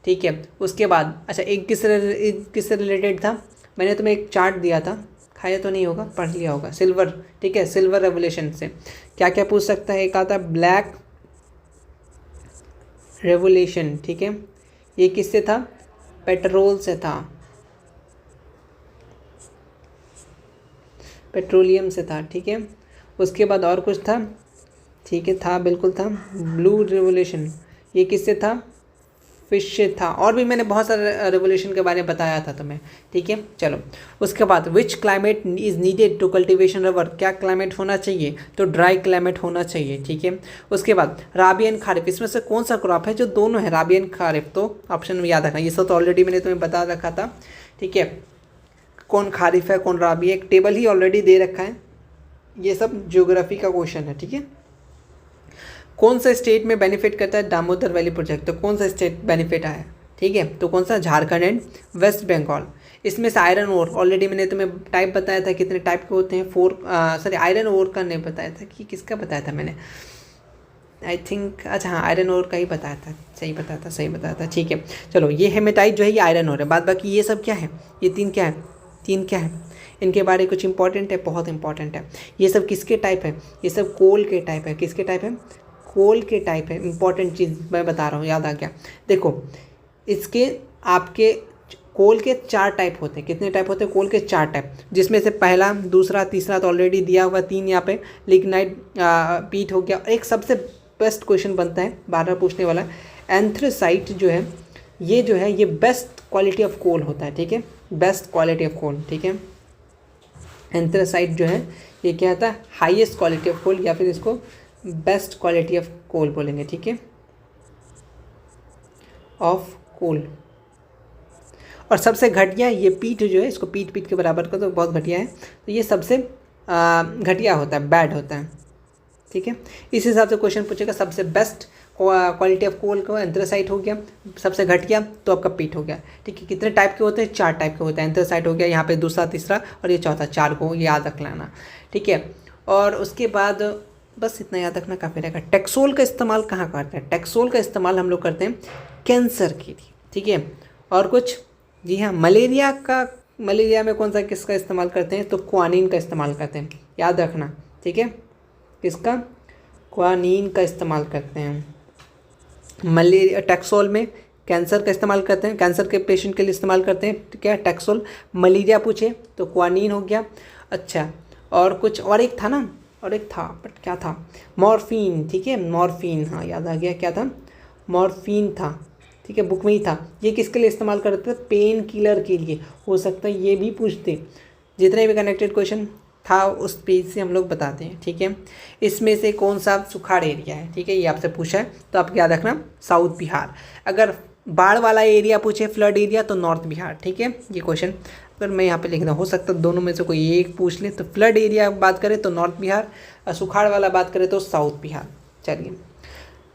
ठीक है। उसके बाद अच्छा एक किससे रिलेटेड था, मैंने तुम्हें एक चार्ट दिया था, खाया तो नहीं होगा, पढ़ लिया होगा, सिल्वर, ठीक है, सिल्वर रेवोल्यूशन से क्या क्या पूछ सकता है। एक आता है ब्लैक रेवोल्यूशन, ठीक है, ये किससे था, पेट्रोल से था, पेट्रोलियम से था, ठीक है। उसके बाद और कुछ था, ठीक है, था बिल्कुल था, ब्लू रेवोल्यूशन, ये किससे था, फिश से था, और भी मैंने बहुत सारे रेवोल्यूशन के बारे में बताया था तुम्हें, ठीक है। चलो उसके बाद which climate is needed to cultivation rubber, क्या क्लाइमेट होना चाहिए, तो ड्राई क्लाइमेट होना चाहिए, ठीक है। उसके बाद राबी एंड खारिफ, इसमें से कौन सा क्रॉप है जो दोनों है, राबी एंड खारिफ, तो ऑप्शन में याद रखना, ये सब तो ऑलरेडी मैंने तुम्हें बता रखा था, ठीक है, कौन खारिफ है कौन राबी है, एक टेबल ही ऑलरेडी दे रखा है, ये सब ज्योग्राफी का क्वेश्चन है, ठीक है। कौन सा स्टेट में बेनिफिट करता है दामोदर वैली प्रोजेक्ट, तो कौन सा स्टेट बेनिफिट आया, ठीक है, तो कौन सा, झारखंड एंड वेस्ट बंगाल। इसमें से आयरन ओर, ऑलरेडी मैंने तुम्हें टाइप बताया था, कितने टाइप के होते हैं, 4 आयरन ओर का नहीं बताया था, कि किसका बताया था मैंने, आई थिंक, अच्छा हाँ आयरन ओर का ही बताया था, सही बताया था, ठीक है। चलो ये हेमेटाइट जो है ये आयरन ओर है, बाद बाकी ये सब क्या है, ये 3 क्या है, इनके बारे में कुछ इंपॉर्टेंट है, बहुत इंपॉर्टेंट है। ये सब किसके टाइप है, ये सब कोल के टाइप है, किसके टाइप है, कोल के टाइप है। इंपॉर्टेंट चीज़ मैं बता रहा हूँ, याद आ गया, देखो इसके आपके कोल के 4 टाइप होते हैं, कितने टाइप होते हैं, कोल के 4 टाइप, जिसमें से पहला, दूसरा, तीसरा तो ऑलरेडी दिया हुआ, 3 यहाँ पे लिग्नाइट, पीट हो गया। एक सबसे बेस्ट क्वेश्चन बनता है, बार पूछने वाला, एंथ्रेसाइट जो है ये बेस्ट क्वालिटी ऑफ कोल होता है, ठीक है, बेस्ट क्वालिटी ऑफ कोल, ठीक है। एंथ्रेसाइट जो है ये क्या होता है, हाईएस्ट क्वालिटी ऑफ कोल, या फिर इसको बेस्ट क्वालिटी ऑफ कोल बोलेंगे, ठीक है, ऑफ कोल। और सबसे घटिया ये पीट जो है, इसको पीट के बराबर का, तो बहुत घटिया है, तो ये सबसे घटिया होता है, बैड होता है, ठीक है। इस हिसाब से क्वेश्चन पूछेगा, सबसे बेस्ट क्वालिटी ऑफ कोल का एंथ्रासाइट हो गया, सबसे घटिया तो आपका पीट हो गया। ठीक है, कितने टाइप के होते हैं? 4 टाइप के होते हैं। एंथ्रासाइट हो गया, यहाँ पे दूसरा, तीसरा और ये चौथा, 4 को याद रख लेना। ठीक है, और उसके बाद बस इतना याद रखना काफ़ी रहेगा। टैक्सोल का इस्तेमाल कहाँ करते हैं? टैक्सोल का इस्तेमाल हम लोग करते हैं कैंसर के लिए। ठीक है, और कुछ? जी हाँ, मलेरिया में कौन सा किसका इस्तेमाल करते हैं? तो क्वानिन का इस्तेमाल करते हैं, याद रखना। ठीक है, किसका? क्वानिन का इस्तेमाल करते हैं। मलेरिया टैक्सोल में कैंसर का इस्तेमाल करते हैं, कैंसर के पेशेंट के लिए इस्तेमाल करते हैं। ठीक है, टैक्सोल। मलेरिया पूछे तो क्वानिन हो गया। अच्छा, और कुछ और एक था ना, और एक था, बट क्या था? मॉर्फिन। ठीक है, मॉर्फिन, हाँ याद आ गया, क्या था? मॉर्फिन था। ठीक है, बुक में ही था। ये किसके लिए इस्तेमाल करते थे? पेन किलर के लिए। हो सकता है ये भी पूछते। जितने भी कनेक्टेड क्वेश्चन था उस पेज से हम लोग बताते हैं। ठीक है, इसमें से कौन सा सुखाड़ एरिया है? ठीक है, ये आपसे पूछा है तो आप याद रखना साउथ बिहार। अगर बाढ़ वाला एरिया पूछे, फ्लड एरिया, तो नॉर्थ बिहार। ठीक है, ये क्वेश्चन अगर मैं यहाँ पे लिखना, हो सकता है दोनों में से कोई एक पूछ ले। तो फ्लड एरिया बात करें तो नॉर्थ बिहार, और सुखाड़ वाला बात करें तो साउथ बिहार। चलिए,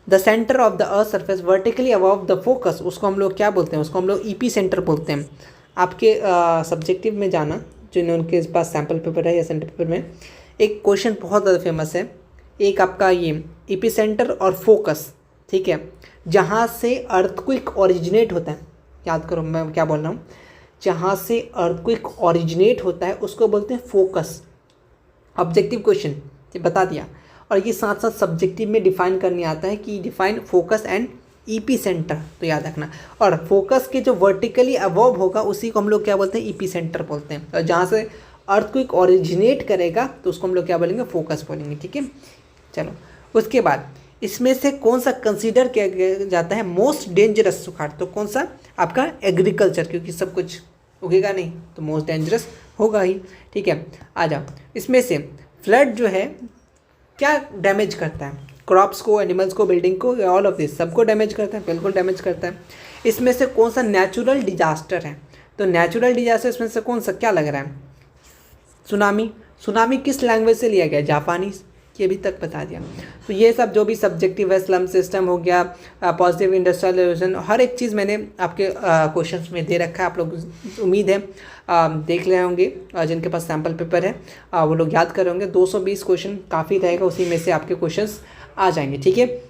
the centre of the earth surface vertically above the focus, उसको हम लोग क्या बोलते हैं? उसको हम लोग ईपी सेंटर बोलते हैं। आपके सब्जेक्टिव में जाना, जिनके पास सैम्पल पेपर है या सेंटर पेपर में, एक क्वेश्चन बहुत ज़्यादा फेमस है, एक आपका ये ईपी सेंटर और फोकस। ठीक है, जहाँ से अर्थक्वेक ओरिजिनेट होता है, याद करो मैं क्या बोल रहा हूँ, जहाँ से अर्थक्वेक ओरिजिनेट होता है उसको बोलते हैं फोकस। ऑब्जेक्टिव क्वेश्चन ये बता दिया, और ये साथ साथ सब्जेक्टिव में डिफाइन करने आता है कि define focus and EP centre, तो याद रखना। और फोकस के जो वर्टिकली अबव होगा उसी को हम लोग क्या बोलते हैं? ईपी सेंटर बोलते हैं। और जहाँ से अर्थक्वेक ओरिजिनेट करेगा तो उसको हम लोग क्या बोलेंगे? फोकस बोलेंगे। ठीक है, चलो उसके बाद इसमें से कौन सा कंसीडर किया जाता है मोस्ट डेंजरस सुखाड़? तो कौन सा? आपका एग्रीकल्चर, क्योंकि सब कुछ उगेगा नहीं तो मोस्ट डेंजरस होगा ही। ठीक है, आ जाओ। इसमें से फ्लड जो है क्या डैमेज करता है? क्रॉप्स को, एनिमल्स को, बिल्डिंग को, ऑल ऑफ दिस सबको डैमेज करता है, बिल्कुल डैमेज करता है। इसमें से कौन सा नेचुरल डिजास्टर है? तो नेचुरल डिजास्टर इसमें से कौन सा क्या लग रहा है? सुनामी। सुनामी किस लैंग्वेज से लिया गया? जापानीज, ये भी तक बता दिया। तो ये सब जो भी सब्जेक्टिव है, स्लम सिस्टम हो गया, पॉजिटिव इंडस्ट्रियलाइजेशन, हर एक चीज़ मैंने आपके क्वेश्चंस में दे रखा है। आप लोग उम्मीद है देख रहे होंगे, जिनके पास सैम्पल पेपर है वो लोग याद कर होंगे। 220 क्वेश्चन काफ़ी रहेगा, उसी में से आपके क्वेश्चंस आ जाएंगे। ठीक है,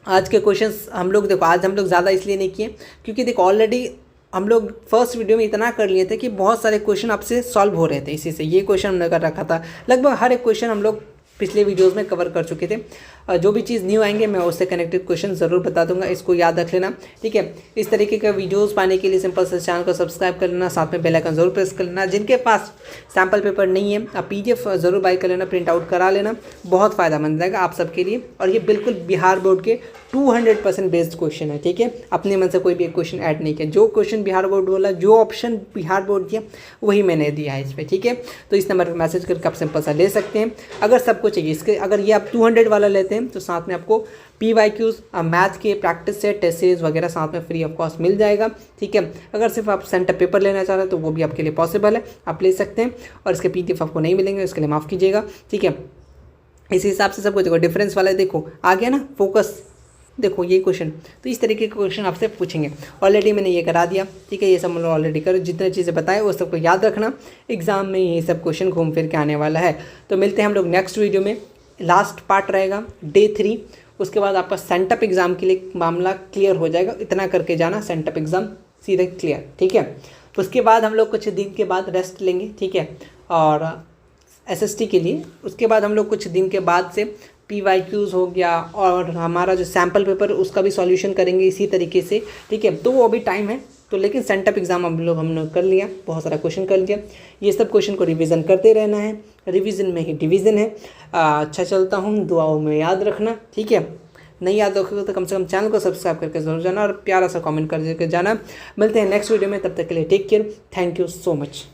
आज के क्वेश्चंस हम लोग देखो, आज हम लोग ज़्यादा इसलिए नहीं किए क्योंकि देखो ऑलरेडी हम लोग फर्स्ट वीडियो में इतना कर लिए थे कि बहुत सारे क्वेश्चन आपसे सॉल्व हो रहे थे। इसी से ये क्वेश्चन हमने कर रखा था। लगभग हर एक क्वेश्चन हम लोग पिछले वीडियोस में कवर कर चुके थे। जो भी चीज़ न्यू आएंगे मैं उससे कनेक्टेड क्वेश्चन ज़रूर बता दूंगा, इसको याद रख लेना। ठीक है, इस तरीके का वीडियोस पाने के लिए सिंपल से चैनल को सब्सक्राइब कर लेना, साथ में बेल आइकन जरूर प्रेस कर लेना। जिनके पास सैम्पल पेपर नहीं है आप PDF ज़रूर बाय कर लेना, प्रिंट आउट करा लेना, बहुत फ़ायदेमंद रहेगा आप सबके लिए। और ये बिल्कुल बिहार बोर्ड के 200% बेस्ड क्वेश्चन है। ठीक है, अपने मन से कोई भी एक क्वेश्चन ऐड नहीं किया, जो क्वेश्चन बिहार बोर्ड बोला, जो ऑप्शन बिहार बोर्ड दिया वही मैंने दिया है इस पर। ठीक है, तो इस नंबर पर मैसेज करके आप सिंपल सा ले सकते हैं। अगर सबको चाहिए इसके, अगर ये आप 200 वाला लेते हैं तो साथ में आपको PYQs, मैथ के प्रैक्टिस सेट, टेस्ट सीरीज वगैरह साथ में फ्री ऑफ कॉस्ट मिल जाएगा। ठीक है, अगर सिर्फ आप सेंटर पेपर लेना चाह रहे हैं तो वो भी आपके लिए पॉसिबल है, आप ले सकते हैं। और इसके PDF आपको नहीं मिलेंगे, इसके लिए माफ़ कीजिएगा। ठीक है, इसी हिसाब से सबको देखो, डिफरेंस वाला देखो आ गया ना, फोकस देखो ये क्वेश्चन, तो इस तरीके के क्वेश्चन आपसे पूछेंगे। ऑलरेडी मैंने ये करा दिया। ठीक है, ये सब मतलब ऑलरेडी करो, जितने चीज़ें बताएं वो सबको याद रखना, एग्जाम में ये सब क्वेश्चन घूम फिर के आने वाला है। तो मिलते हैं हम लोग नेक्स्ट वीडियो में। लास्ट पार्ट रहेगा Day 3, उसके बाद आपका सेंटअप एग्ज़ाम के लिए मामला क्लियर हो जाएगा। इतना करके जाना, सेंटअप एग्ज़ाम सीधे क्लियर। ठीक है, उसके बाद हम लोग कुछ दिन के बाद रेस्ट लेंगे। ठीक है, और SST के लिए उसके बाद हम लोग कुछ दिन के बाद से PYQs हो गया और हमारा जो सैम्पल पेपर उसका भी सॉल्यूशन करेंगे इसी तरीके से। ठीक है, तो वो अभी टाइम है तो, लेकिन सेंटअप एग्ज़ाम हमने कर लिया, बहुत सारा क्वेश्चन कर लिया। ये सब क्वेश्चन को रिवीजन करते रहना है, रिवीजन में ही डिवीज़न है। अच्छा चलता हूँ, दुआओं में याद रखना। ठीक है, नहीं याद रखोगे तो कम से कम चैनल को सब्सक्राइब करके जरूर जाना और प्यारा सा कमेंट करके जाना। मिलते हैं नेक्स्ट वीडियो में, तब तक के लिए take care, thank you so much.